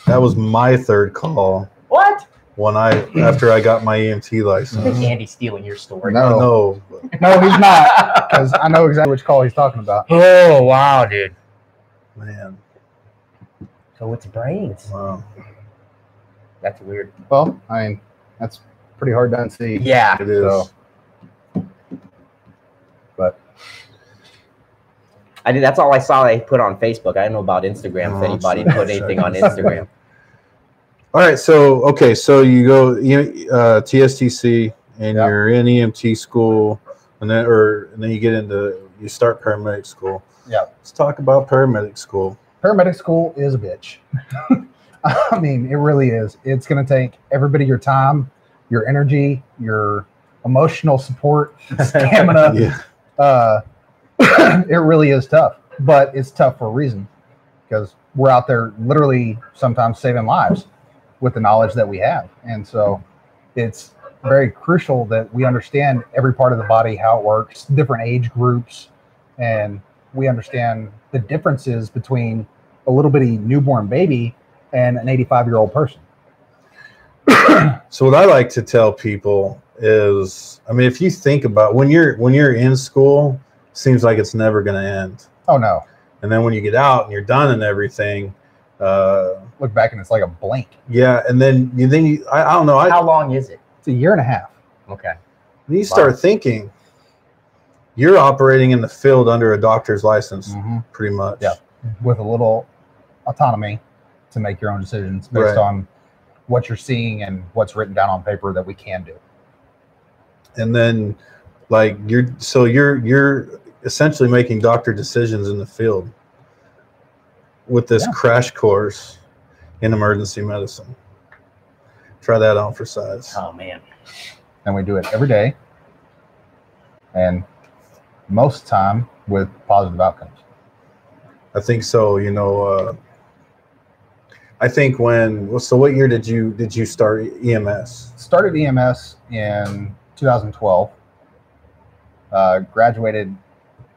That was my third call. What? After I got my EMT license. I think Andy's stealing your story. No, he's not. Because I know exactly which call he's talking about. Oh, wow, dude. Man. So it's brains. Wow. That's weird. Well, I mean, that's pretty hard to unsee. Yeah. It is. So. But that's all I saw they put on Facebook. I didn't know about Instagram. If anybody put anything on Instagram. All right, so you go TSTC and you're in EMT school, and then you start paramedic school. Yeah. Let's talk about paramedic school. Paramedic school is a bitch. I mean, it really is. It's going to take everybody your time, your energy, your emotional support, stamina. Yeah. It really is tough, but it's tough for a reason, because we're out there literally sometimes saving lives with the knowledge that we have. And so it's very crucial that we understand every part of the body, how it works, different age groups, and we understand the differences between a little bitty newborn baby and an 85-year-old person. So what I like to tell people is, I mean, if you think about when you're in school, it seems like it's never going to end. Oh no. And then when you get out and you're done and everything, look back and it's like a blink. Yeah, and then I don't know. How long is it? It's a year and a half. Okay. Then you start thinking, you're operating in the field under a doctor's license, pretty much. Yeah, with a little autonomy to make your own decisions based on what you're seeing and what's written down on paper that we can do. And then, like, you're essentially making doctor decisions in the field. with this crash course in emergency medicine. Try that on for size. Oh man. And we do it every day, and most time with positive outcomes. I think so. You know, I think so what year did you start EMS? Started EMS in 2012. Graduated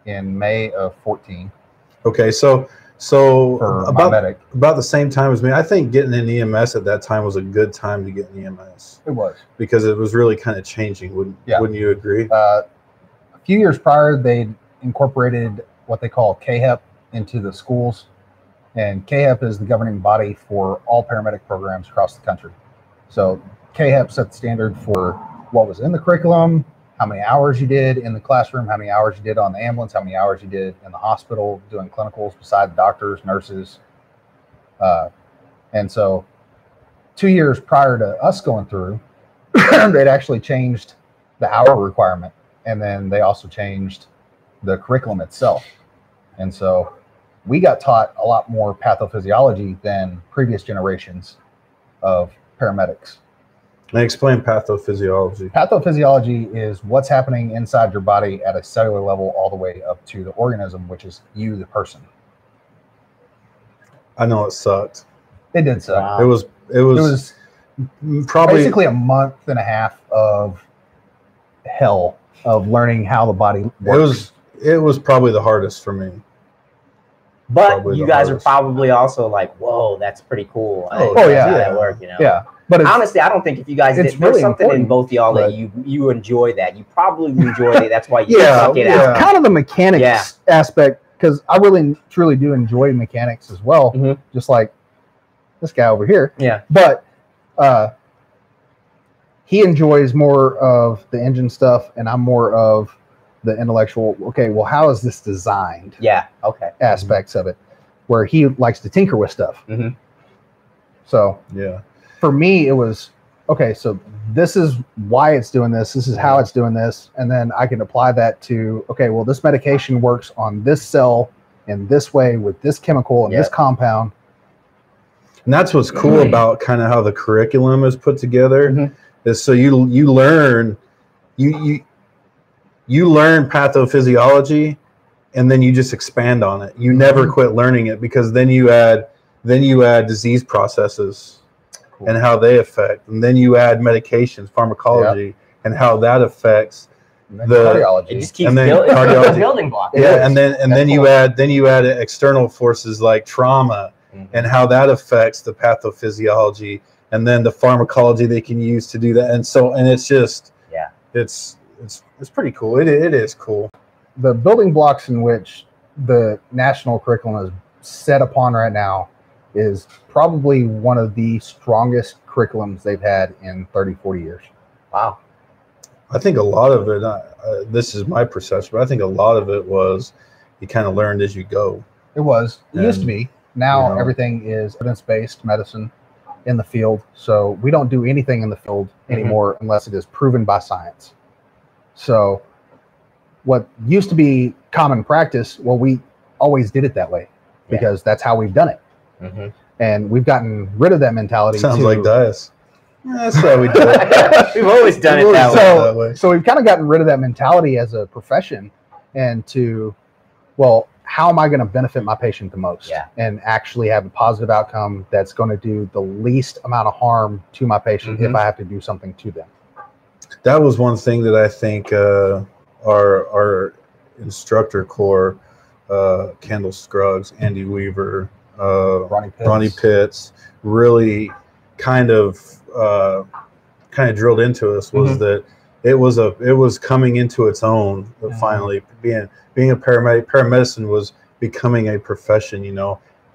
in May of 14. Okay, so for about the same time as me. I think getting in EMS at that time was a good time to get in EMS. It was, because it was really kind of changing. Wouldn't you agree? A few years prior, they incorporated what they call KHEP into the schools, and KHEP is the governing body for all paramedic programs across the country. So KHEP set the standard for what was in the curriculum, how many hours you did in the classroom, how many hours you did on the ambulance, how many hours you did in the hospital doing clinicals beside doctors, nurses. And so 2 years prior to us going through, they'd actually changed the hour requirement. And then they also changed the curriculum itself. And so we got taught a lot more pathophysiology than previous generations of paramedics. And explain pathophysiology. Pathophysiology is what's happening inside your body at a cellular level all the way up to the organism, which is you, the person. I know it sucked. It did suck. Wow. It was probably basically a month and a half of hell of learning how the body works. It was probably the hardest for me. But Probably you the guys hardest. are probably also like, whoa, that's pretty cool. Oh, yeah. How that work, you know? Yeah. But it's, honestly, I don't think if you guys it's did, there's really something in important, both y'all that but- you enjoy that. You probably enjoyed it. That's why you Yeah, suck it yeah. out. kind of the mechanics Yeah. aspect, because I really truly do enjoy mechanics as well, Mhm. just like this guy over here. Yeah. But he enjoys more of the engine stuff, and I'm more of the intellectual. Okay, well, how is this designed? Yeah. Okay. Aspects of it, where he likes to tinker with stuff. Mhm. So Yeah. for me, it was okay. So this is why it's doing this. This is how it's doing this, and then I can apply that to okay. Well, this medication works on this cell in this way with this chemical and this compound. And that's what's cool about kind of how the curriculum is put together. Mhm. Is so you learn you learn pathophysiology, and then you just expand on it. You never quit learning it, because then you add disease processes and how they affect, and then you add medications, pharmacology, and how that affects And the cardiology. It just keeps And then building. cardiology. It's a building block. It yeah, is. and then you add external forces like trauma, Mhm. and how that affects the pathophysiology, and then the pharmacology they can use to do that. And it's just it's pretty cool. It is cool. The building blocks in which the national curriculum is set upon right now is probably one of the strongest curriculums they've had in 30, 40 years. Wow. I think a lot of it, this is my perception, but I think a lot of it was you kind of learned as you go. It was. It used to And, be. Now you know. everything is evidence-based medicine in the field. So we don't do anything in the field anymore unless it is proven by science. So what used to be common practice, well, we always did it that way because that's how we've done it. Mm-hmm. And we've gotten rid of that mentality. Sounds like Dias. Yeah, that's how we do it. We've always done it We've that always way. done it that way. So we've kind of gotten rid of that mentality as a profession, and to, well, how am I going to benefit my patient the most? Yeah. And actually have a positive outcome that's going to do the least amount of harm to my patient if I have to do something to them. That was one thing that I think our instructor corps, Kendall Scruggs, Andy Weaver, Ronnie Pitts, really kind of drilled into us was that it was coming into its own. Finally, being a paramedic, paramedicine was becoming a profession,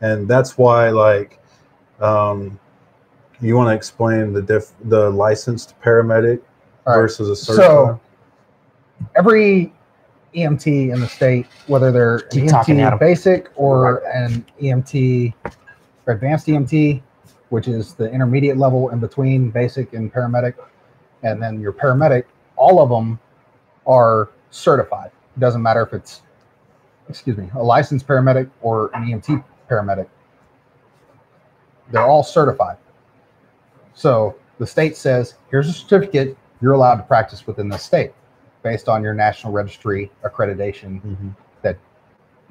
and that's why you want to explain the licensed paramedic versus a certified. So every EMT in the state, whether they're an Keep talking, Adam. EMT basic or an EMT or advanced EMT, which is the intermediate level in between basic and paramedic, and then your paramedic, all of them are certified. It doesn't matter if it's, a licensed paramedic or an EMT paramedic. they're all certified. So the state says, here's a certificate, you're allowed to practice within the state based on your National Registry accreditation, that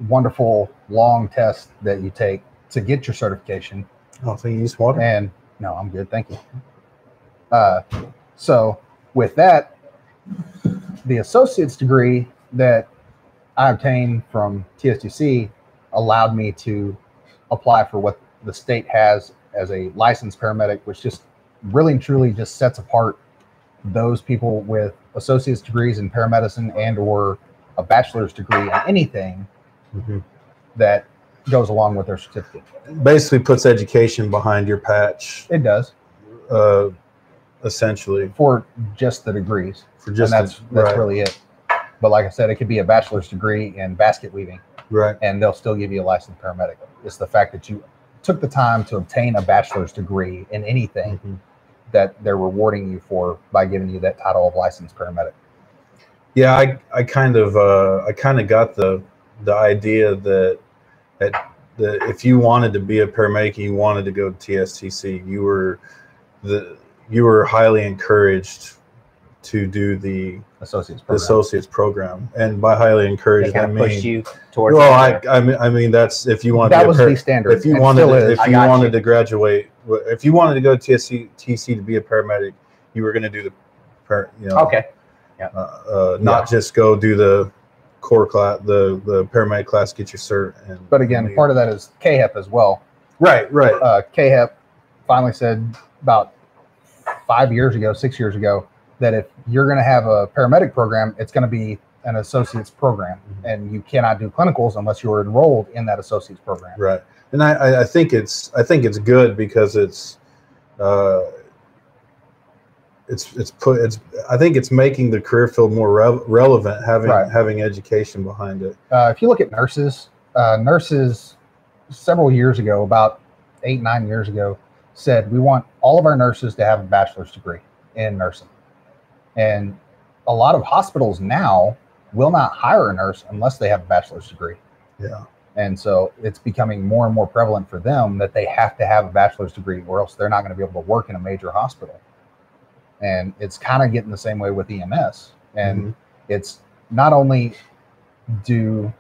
wonderful long test that you take to get your certification. Oh, so you use water? And no, I'm good, thank you. So with that, the associate's degree that I obtained from TSTC allowed me to apply for what the state has as a licensed paramedic, which just really and truly just sets apart those people with associate's degrees in paramedicine and or a bachelor's degree in anything that goes along with their certificate. Basically puts education behind your patch. It does. Essentially. For just the degrees. For just and that's right. really it. But like I said, it could be a bachelor's degree in basket weaving. Right. And they'll still give you a licensed paramedic. It's the fact that you took the time to obtain a bachelor's degree in anything that they're rewarding you for by giving you that title of licensed paramedic. Yeah, I kind of got the idea that if you wanted to be a paramedic and you wanted to go to TSTC, you were highly encouraged to do the associate's program. And by highly encouraged, they I mean push you towards. Well, I mean that's if you wanted. That was the standard. If you wanted to graduate, if you wanted to go to TSTC to be a paramedic, you were going to do the, okay, not just go do the core class, the paramedic class, get your cert. But again, part of that is KHEP as well. Right. KHEP finally said about 6 years ago, that if you're going to have a paramedic program, it's going to be an associate's program, and you cannot do clinicals unless you're enrolled in that associate's program. Right, and I think it's good because I think it's making the career field more relevant, having education behind it. If you look at nurses several years ago, about 8-9 years ago, said we want all of our nurses to have a bachelor's degree in nursing. And a lot of hospitals now will not hire a nurse unless they have a bachelor's degree. Yeah. And so it's becoming more and more prevalent for them that they have to have a bachelor's degree or else they're not going to be able to work in a major hospital. And it's kind of getting the same way with EMS. And it's not only do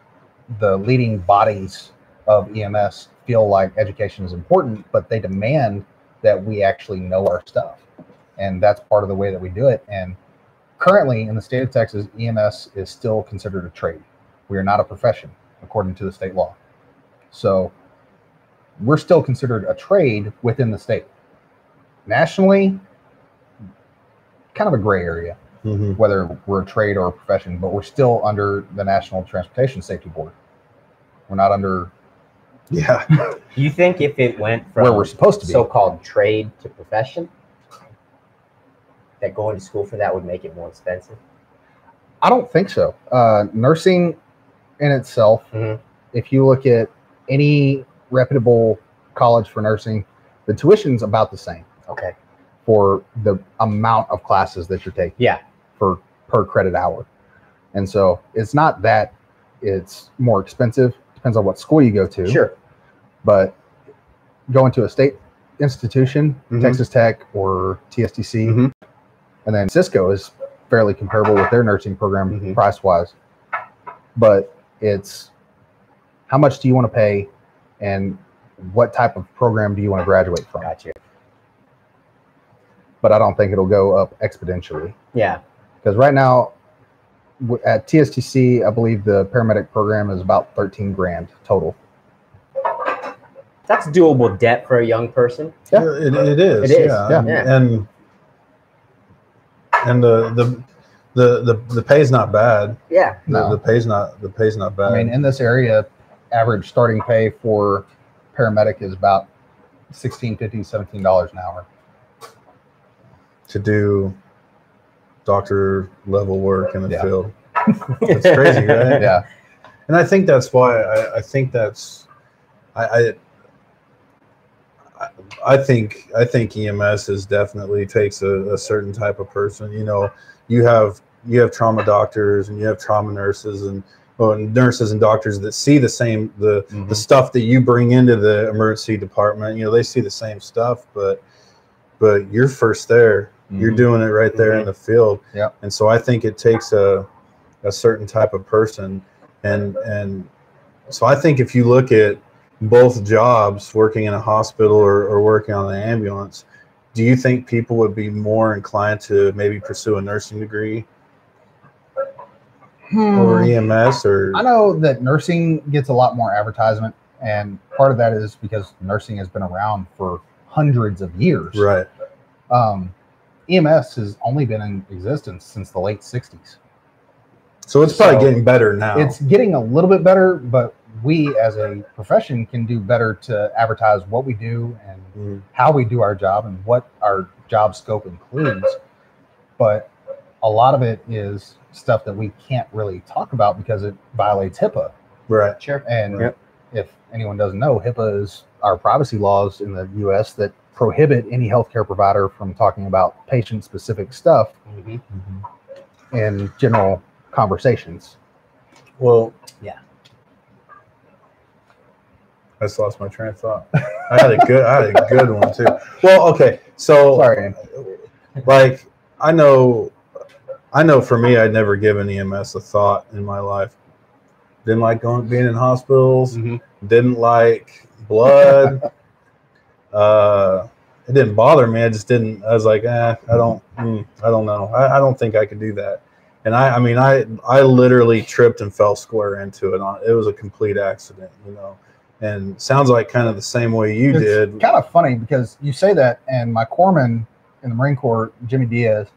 the leading bodies of EMS feel like education is important, but they demand that we actually know our stuff. And that's part of the way that we do it. And currently in the state of Texas, EMS is still considered a trade. We are not a profession according to the state law. So we're still considered a trade within the state. Nationally, kind of a gray area, whether we're a trade or a profession, but we're still under the National Transportation Safety Board. We're not under... Yeah. Do you think if it went from where we're supposed to be, so-called trade to profession, that going to school for that would make it more expensive? I don't think so. Nursing in itself, if you look at any reputable college for nursing, the tuition's about the same. Okay. For the amount of classes that you're taking. Yeah. For per credit hour. And so it's not that it's more expensive. Depends on what school you go to. Sure. But going to a state institution, Texas Tech or TSTC, and then Cisco is fairly comparable with their nursing program price-wise. But it's how much do you want to pay and what type of program do you want to graduate from? Gotcha. But I don't think it'll go up exponentially. Yeah. Because right now at TSTC, I believe the paramedic program is about $13,000 total. That's doable debt for a young person. Yeah, it is. It is. Yeah. And the pay's not bad. Yeah. No. The pay's not bad. I mean, in this area, average starting pay for paramedic is about $16, $15, $17 an hour. To do doctor level work in the field. It's crazy, right? Yeah. And I think that's why I think EMS is definitely takes a certain type of person. You know, you have trauma doctors and you have trauma nurses, and nurses and doctors that see the same the stuff that you bring into the emergency department. They see the same stuff, but you're first there. You're doing it right there in the field. Yeah. And so I think it takes a certain type of person, and so I think if you look at both jobs, working in a hospital or working on an ambulance, do you think people would be more inclined to maybe pursue a nursing degree or EMS? Or I know that nursing gets a lot more advertisement, and part of that is because nursing has been around for hundreds of years. Right. EMS has only been in existence since the late 60s. So it's probably getting better now. It's getting a little bit better, but we as a profession can do better to advertise what we do and how we do our job and what our job scope includes. But a lot of it is stuff that we can't really talk about because it violates HIPAA. Right. Sure. And if anyone doesn't know, HIPAA is our privacy laws in the U.S. that prohibit any healthcare provider from talking about patient-specific stuff in general conversations. Well, yeah. I just lost my train of thought. I had a good one too. Well, okay. So Sorry. Like I know for me, I'd never given EMS a thought in my life. Didn't like being in hospitals. Didn't like blood. It didn't bother me. I just didn't. I was like, I don't know. I don't think I could do that. And I literally tripped and fell square into it. It was a complete accident, And sounds like kind of the same way you did. It's kind of funny because you say that, and my corpsman in the Marine Corps, Jimmy Diaz,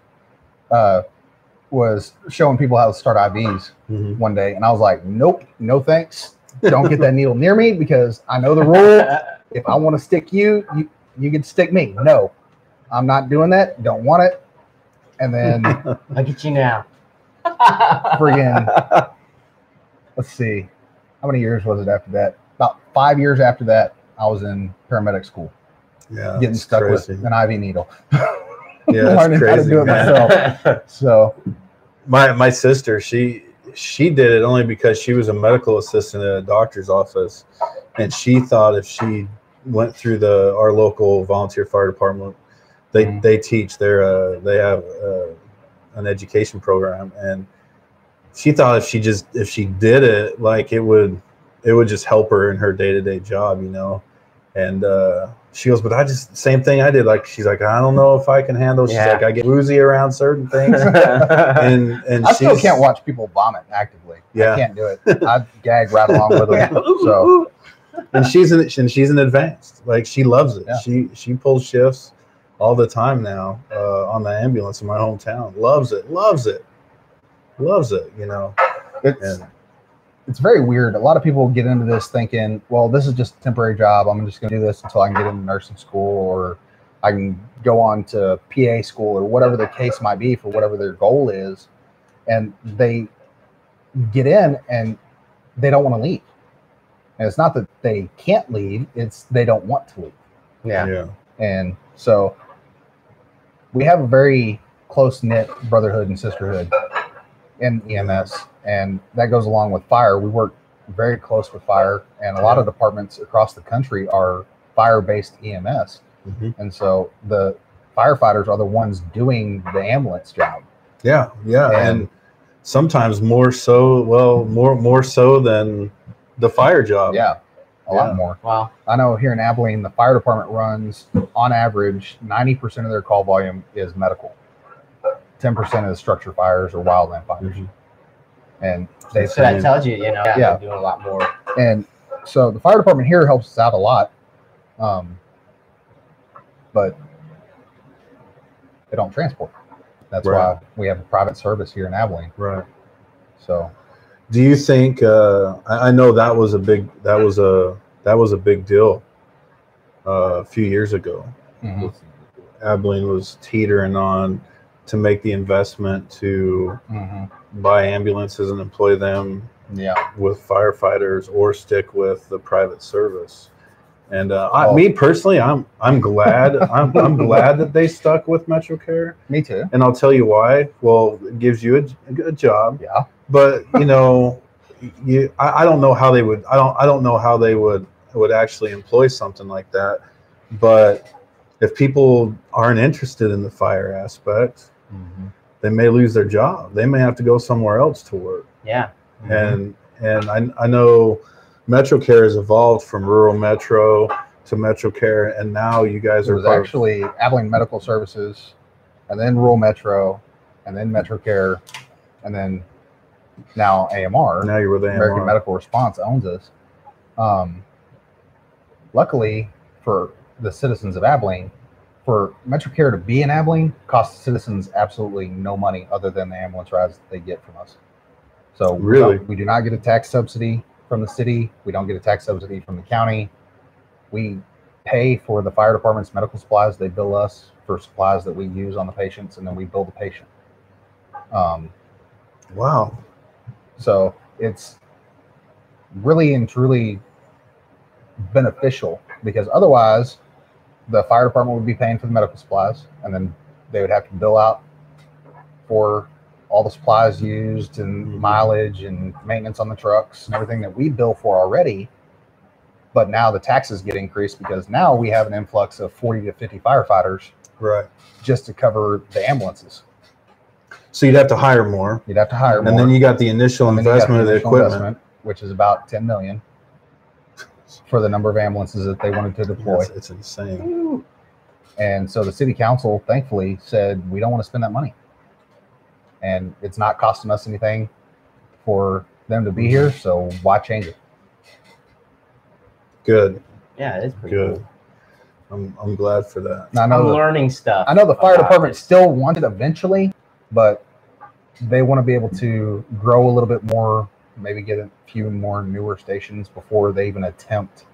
was showing people how to start IVs one day, and I was like, nope, no thanks. Don't get that needle near me because I know the rule. If I want to stick you can stick me. No, I'm not doing that. Don't want it. And then Look at you now. friggin', let's see, how many years was it after that? About 5 years after that, I was in paramedic school. Yeah, getting stuck with an IV needle. Yeah, learning how to do it myself. So my sister, she did it only because she was a medical assistant at a doctor's office, and she thought if she went through our local volunteer fire department, they teach they have an education program, and she thought if she did it, like it would just help her in her day-to-day job, and she goes, but same thing I did. Like, she's like, I don't know if I can handle. She's like, I get woozy around certain things. and I still can't watch people vomit actively. Yeah. I can't do it. I gag right along with them. So, and she's an advanced. Like, she loves it. Yeah. She pulls shifts all the time now on the ambulance in my hometown. Loves it. It's very weird. A lot of people get into this thinking, well, this is just a temporary job. I'm just going to do this until I can get into nursing school, or I can go on to PA school, or whatever the case might be for whatever their goal is. And they get in and they don't want to leave. And it's not that they can't leave, it's they don't want to leave. Yeah. And so we have a very close-knit brotherhood and sisterhood in EMS, and that goes along with fire. We work very close with fire, and a lot of departments across the country are fire-based EMS. And so the firefighters are the ones doing the ambulance job. Yeah. And sometimes more so than the fire job. Yeah, a lot more. Wow. I know here in Abilene, the fire department runs, on average, 90% of their call volume is medical. 10% is structure fires or wildland fires. And So that tells you, they're doing a lot more. And so the fire department here helps us out a lot. But they don't transport. That's why we have a private service here in Abilene. Right. So do you think I know that was a big deal a few years ago. Abilene was teetering on to make the investment to buy ambulances and employ them with firefighters, or stick with the private service. And me personally, I'm glad I'm glad that they stuck with MetroCare. Me too. And I'll tell you why. Well, it gives you a job. Yeah. But I don't know how they would. I don't know how they would actually employ something like that. But if people aren't interested in the fire aspect, they may lose their job. They may have to go somewhere else to work. Yeah. And I know MetroCare has evolved from rural Metro to MetroCare, and now you guys It are was part actually Abilene Medical Services, and then Rural Metro, and then MetroCare, and then now AMR. now you're with AMR. American Medical Response owns us. Luckily for the citizens of Abilene, for MetroCare to be in Abilene costs citizens absolutely no money other than the ambulance rides that they get from us. So Really? we do not get a tax subsidy from the city. We don't get a tax subsidy from the county. We pay for the fire department's medical supplies. They bill us for supplies that we use on the patients, and then we bill the patient. Wow. So it's really and truly beneficial, because otherwise the fire department would be paying for the medical supplies, and then they would have to bill out for all the supplies used and mileage and maintenance on the trucks and everything that we bill for already. But now the taxes get increased because now we have an influx of 40 to 50 firefighters Right. just to cover the ambulances. So you'd have to hire more, You'd have to hire more. and then you got the initial And then you got investment of the initial equipment. investment, which is about $10 million for the number of ambulances that they wanted to deploy. It's insane. And so the city council, thankfully, said, we don't want to spend that money. And it's not costing us anything for them to be here, so why change it? Good. Yeah, it is pretty Good. cool. I'm glad for that. Now, I'm learning stuff. I know the fire about department this. still wants it eventually, but they want to be able to grow a little bit more, maybe get a few more newer stations before they even attempt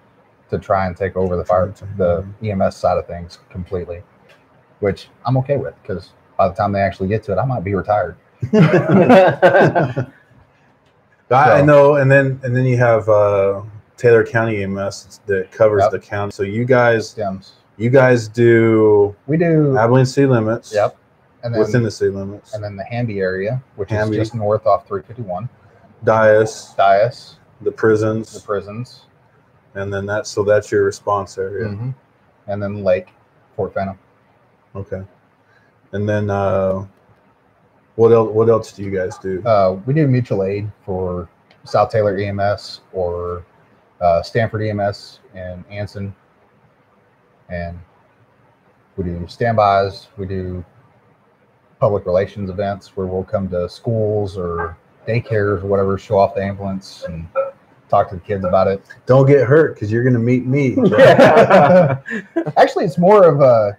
to try and take over the EMS side of things completely, which I'm okay with, because by the time they actually get to it, I might be retired. I know, and then you have Taylor County EMS that covers Yep. the county. So you guys Stems. do We do. Abilene city limits. Yep. And then Within the city limits. and then the Hamby area, which Hamby. is just north off 351, Dias, Dias, the prisons, the prisons, and then that's your response area. mhm, and then Lake, Fort Phantom. Okay. And then what else do you guys do? We do mutual aid for South Taylor EMS or Stanford EMS in Anson, and we do standbys. We do public relations events where we'll come to schools or daycares or whatever, show off the ambulance and talk to the kids about it. Don't get hurt, because you're gonna meet me. Actually, it's more of a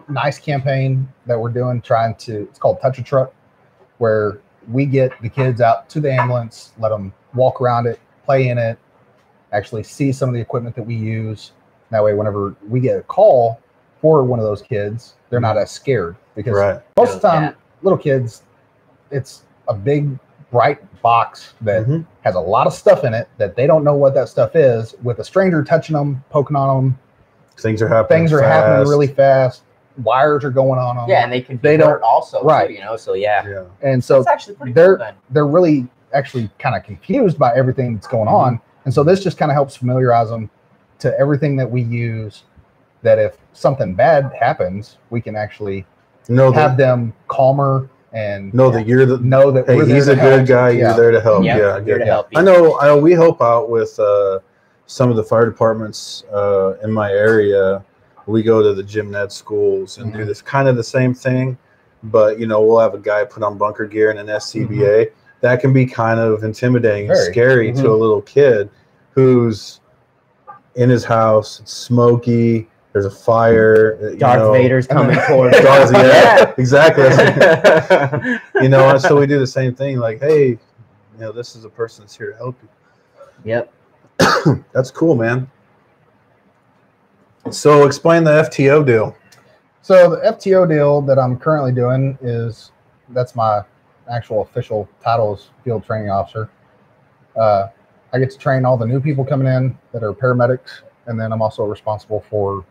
nice campaign that we're doing, it's called Touch a Truck, where we get the kids out to the ambulance, let them walk around it, play in it, actually see some of the equipment that we use. That way, whenever we get a call for one of those kids, they're not as scared, because Right. most of the time, Yeah. little kids, it's a big, bright box that Mhm. has a lot of stuff in it that they don't know what that stuff is. With a stranger touching them, poking on them, Things are happening. things are happening fast. really fast. Wires are going on them. Yeah, and they can be They don't- hurt also, right. too, So yeah, Yeah. And so that's actually pretty they're cool then. they're really actually kind of confused by everything that's going on. And so this just kind of helps familiarize them to everything that we use, that if something bad happens, we can actually Know have that, them calmer and know that you're the. know that Hey, we're there he's to a good help. guy. Yeah. You're there to help. Yeah, Yeah, here I to get it. help you. I know. We help out with some of the fire departments in my area. We go to the Jim Ned schools and do this kind of the same thing, but we'll have a guy put on bunker gear and an SCBA. That can be kind of intimidating and Very. scary to a little kid who's in his house. It's smoky. There's a fire. Darth Vader's coming towards Darth, us. yeah, exactly. And so we do the same thing. Like, hey, this is a person that's here to help you. Yep. That's cool, man. So explain the FTO deal. So the FTO deal that I'm currently doing that's my actual official title is Field Training Officer. I get to train all the new people coming in that are paramedics, and then I'm also responsible for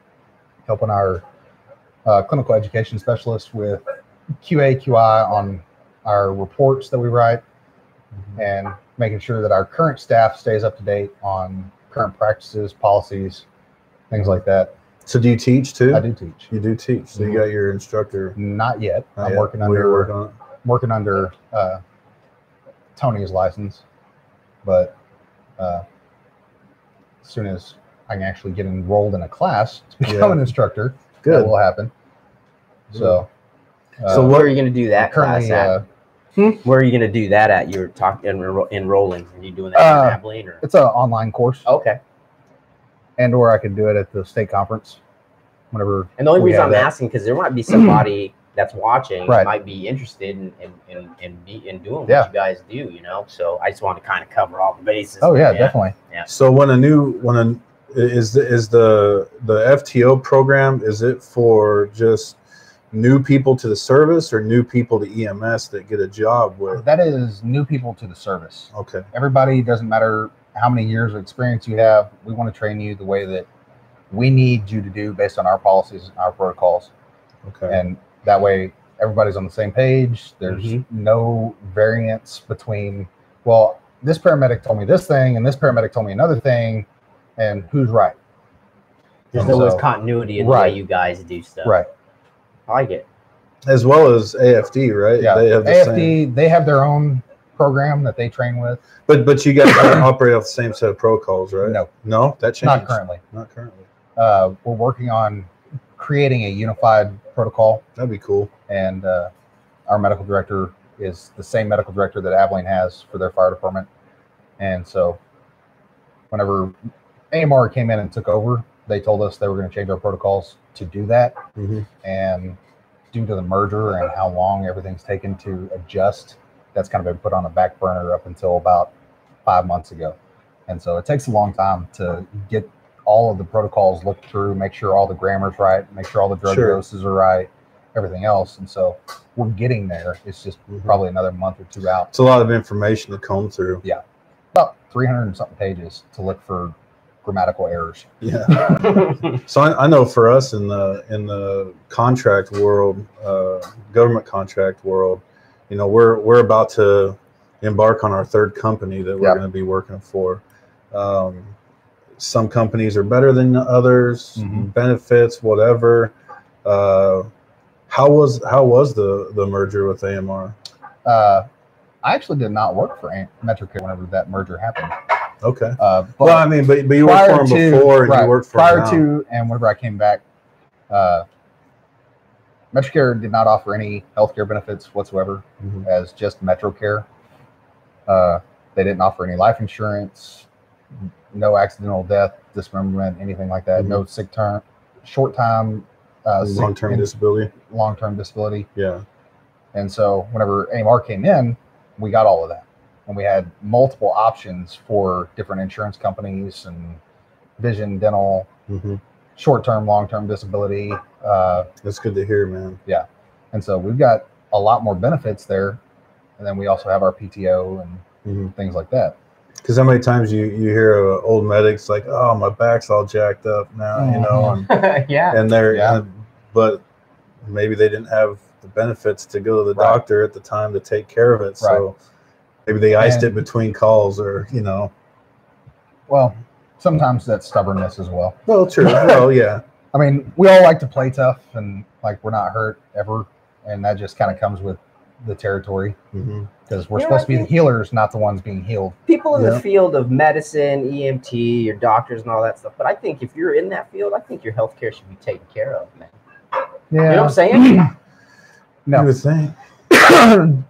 helping our clinical education specialists with QA, QI on our reports that we write, and making sure that our current staff stays up to date on current practices, policies, things like that. So do you teach too? I do teach. You do teach. So you got your instructor. Not yet. Not I'm yet. working What are you under working on? Tony's license, but as soon as I can actually get enrolled in a class to become an instructor, Good. that will happen. So, So where are you going to do that currently, class at? Where are you going to do that at? You're talking enrolling. Are you doing that in Abilene or? it's an online course, Okay. and or I could do it at the state conference whenever. And the only we reason have I'm that. asking because there might be somebody that's watching Right. might be interested in doing what Yeah. you guys do. You know, so I just want to kind of cover all the bases. Oh yeah, definitely. So is the FTO program, is it for just new people to the service or new people to EMS that get a job with? That is new people to the service. Okay. Everybody, doesn't matter how many years of experience you have. We want to train you the way that we need you to do based on our policies and our protocols. Okay. And that way everybody's on the same page. There's no variance between, well, this paramedic told me this thing and this paramedic told me another thing, and who's right? There's And always so- continuity in the Right. way you guys do stuff. Right. I like it. As well as AFD, right? Yeah. They have the AFD, same. they have their own program that they train with. But you guys don't operate off the same set of protocols, right? No. No, that changed. Not currently. Not currently. We're working on creating a unified protocol, That'd be cool. and our medical director is the same medical director that Abilene has for their fire department. And so whenever AMR came in and took over, they told us they were going to change our protocols to do that. Mhm. And due to the merger and how long everything's taken to adjust, that's kind of been put on the back burner up until about 5 months ago. And so it takes a long time to get all of the protocols looked through, make sure all the grammar's right, make sure all the drug Sure. doses are right, everything else. And so we're getting there. It's just probably another month or two out. It's a lot of information to comb through. About 300 and something pages to look for grammatical errors. Yeah. So I know for us in the contract world, government contract world, you know, we're about to embark on our third company that we're going to be working for. Some companies are better than others, benefits, whatever. How was the merger with AMR? I actually did not work for MetroCare whenever that merger happened. Okay. But Well, I mean, but you worked for them before, and you worked for prior them now. to, and whenever I came back, MetroCare did not offer any healthcare benefits whatsoever, as just MetroCare. They didn't offer any life insurance, no accidental death, dismemberment, anything like that. No sick term, short time, long-term disability. long-term disability. Yeah. And so whenever AMR came in, we got all of that. And we had multiple options for different insurance companies and vision, dental, short-term, long-term disability. That's good to hear, man. And so we've got a lot more benefits there. And then we also have our PTO and things like that. Because how many times you hear old medics like, oh, my back's all jacked up now, you know, and, Yeah. and they're, but maybe they didn't have the benefits to go to the doctor at the time to take care of it. So maybe they iced it between calls, or, you know. Well, sometimes that's stubbornness as well. Well, true. Well, yeah. I mean, we all like to play tough and like we're not hurt ever. And that just kind of comes with the territory, because we're supposed to be the healers, not the ones being healed. People in the field of medicine, EMT, your doctors and all that stuff. But I think if you're in that field, I think your healthcare should be taken care of, man. Yeah. You know what I'm saying? You would think.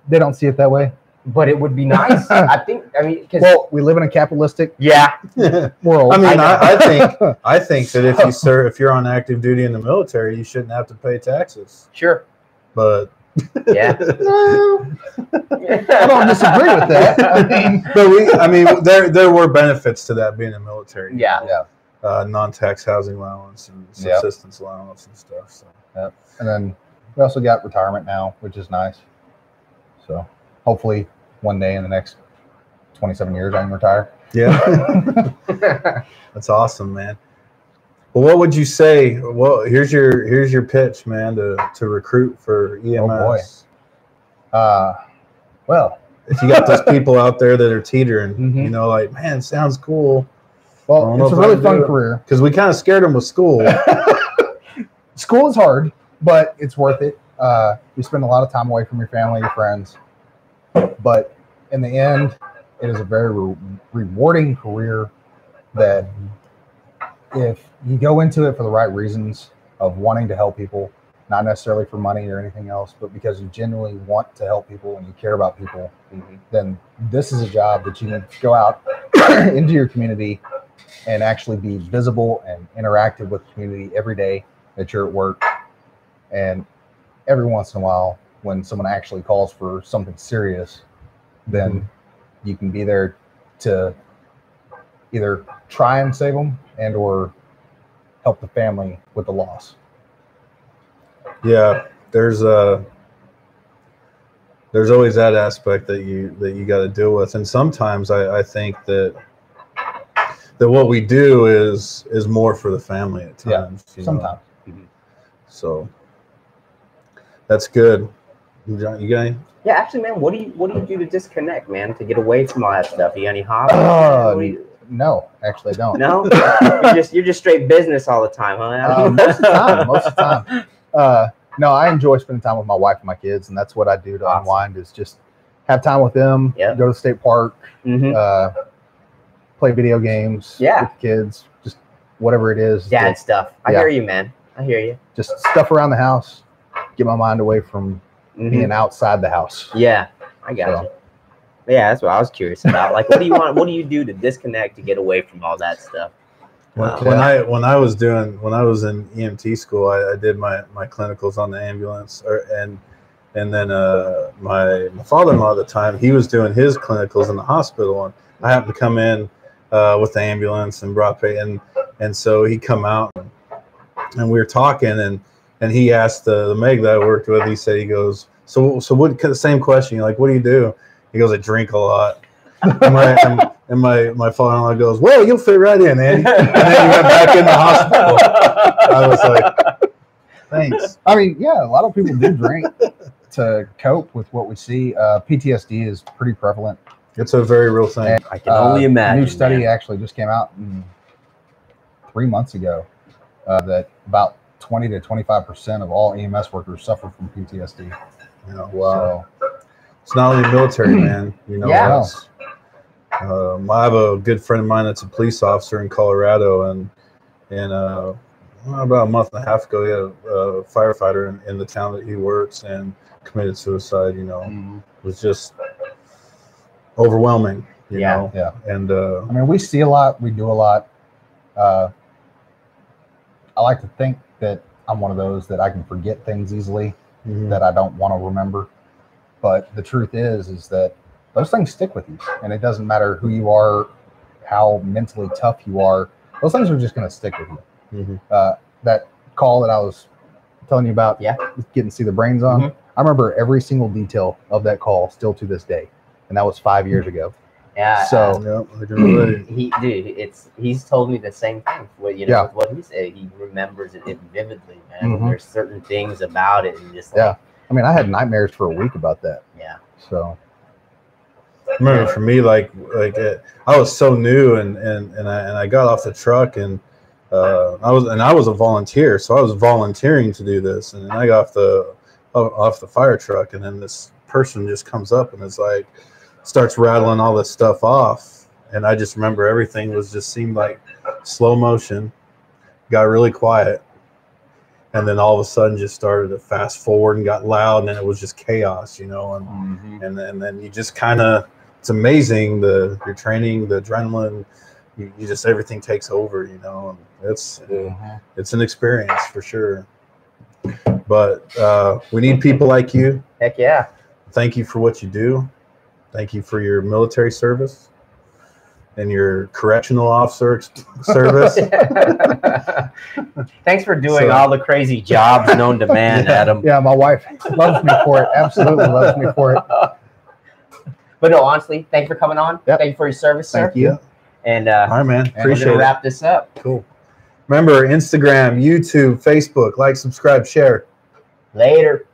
They don't see it that way. But it would be nice. I mean, because Well, we live in a capitalistic world. I mean, I think that if you're on active duty in the military, you shouldn't have to pay taxes. Sure. But Yeah. I don't disagree with that. I mean, there were benefits to that being in the military. Yeah. Non-tax housing allowance and subsistence allowance and stuff. So. And then we also got retirement now, which is nice. So hopefully one day in the next 27 years I can retire. Yeah. That's awesome, man. Well, what would you say? Well, here's your pitch, man, to recruit for EMS. Oh boy. Well, if you got those people out there that are teetering, Mhm. you know, like, man, it sounds cool. I Well, don't know it's a if I really can fun do it. career. Because we kind of scared them with school. School is hard, but it's worth it. You spend a lot of time away from your family, your friends. But in the end, it is a very rewarding career that if you go into it for the right reasons of wanting to help people, not necessarily for money or anything else, but because you genuinely want to help people and you care about people, then this is a job that you can go out into your community and actually be visible and interactive with the community every day that you're at work. And every once in a while, when someone actually calls for something serious, then you can be there to either try and save them and or help the family with the loss. Yeah, there's always that aspect that you got to deal with, and sometimes I think that what we do is more for the family at times. Yeah, you know? sometimes. So that's good. You got any? Yeah, actually, man, what do you do to disconnect, man, to get away from all that stuff? You got any hobbies? What do you- No, actually, I don't. No, you're just straight business all the time, huh? Most of the time. No, I enjoy spending time with my wife and my kids, and that's what I do to Awesome. unwind. Is just have time with them. Yep. Go to the state park. Mhm. Play video games. Yeah. With the kids. Just whatever it is. Dad stuff. I Yeah. hear you, man. I hear you. Just stuff around the house. Get my mind away from being outside the house. Yeah, I got you. Yeah, that's what I was curious about. Like, what do you do to disconnect to get away from all that stuff? When I was in EMT school, I did my clinicals on the ambulance, and then my father-in-law at the time, he was doing his clinicals in the hospital, and I happened to come in with the ambulance and brought and so he come out and we were talking and he asked the Meg that I worked with, he goes, so what, same question, like, what do you do? He goes, I drink a lot. And my father-in-law goes, well, you'll fit right in, Andy. And then he went back in the hospital. I was like, thanks. I mean, yeah, a lot of people do drink to cope with what we see. PTSD is pretty prevalent. It's a very real thing. And, I can only imagine. A new study man. actually just came out 3 months ago that about 20 to 25% of all EMS workers suffer from PTSD. You know, wow. It's not only military, man. You know, Yeah. I have a good friend of mine that's a police officer in Colorado, and about a month and a half ago, he had a firefighter in the town that he works and committed suicide. You know, it was just overwhelming. You know? Yeah. And I mean, we see a lot, we do a lot. I like to think that I'm one of those that I can forget things easily that I don't want to remember. But the truth is that those things stick with you, and it doesn't matter who you are, how mentally tough you are. Those things are just going to stick with you. That call that I was telling you about, getting to see the brains on, I remember every single detail of that call still to this day, and that was 5 years ago. Yeah. So he's told me the same thing. With what he said, he remembers it vividly, man. There's certain things about it, and just like, I mean, I had nightmares for a week about that. Yeah. So I remember for me, I was so new, and I got off the truck, and I was a volunteer, so I was volunteering to do this, and then I got off the fire truck, and then this person just comes up and is like, starts rattling all this stuff off, and I just remember everything seemed like slow motion, got really quiet, and then all of a sudden just started to fast forward and got loud, and then it was just chaos, you know, and then you just kind of, it's amazing, your training, the adrenaline, you just, everything takes over, you know, and it's an experience for sure. But we need people like you. Heck yeah. Thank you for what you do. Thank you for your military service and your correctional officer service. Thanks for doing all the crazy jobs known to man, Adam. Yeah, my wife loves me for it. Absolutely loves me for it. But no, honestly, thank you for coming on. Thank you for your service, sir. Thank you. And all right, man. Appreciate it. Wrap this up. Cool. Remember, Instagram, YouTube, Facebook, like, subscribe, share. Later.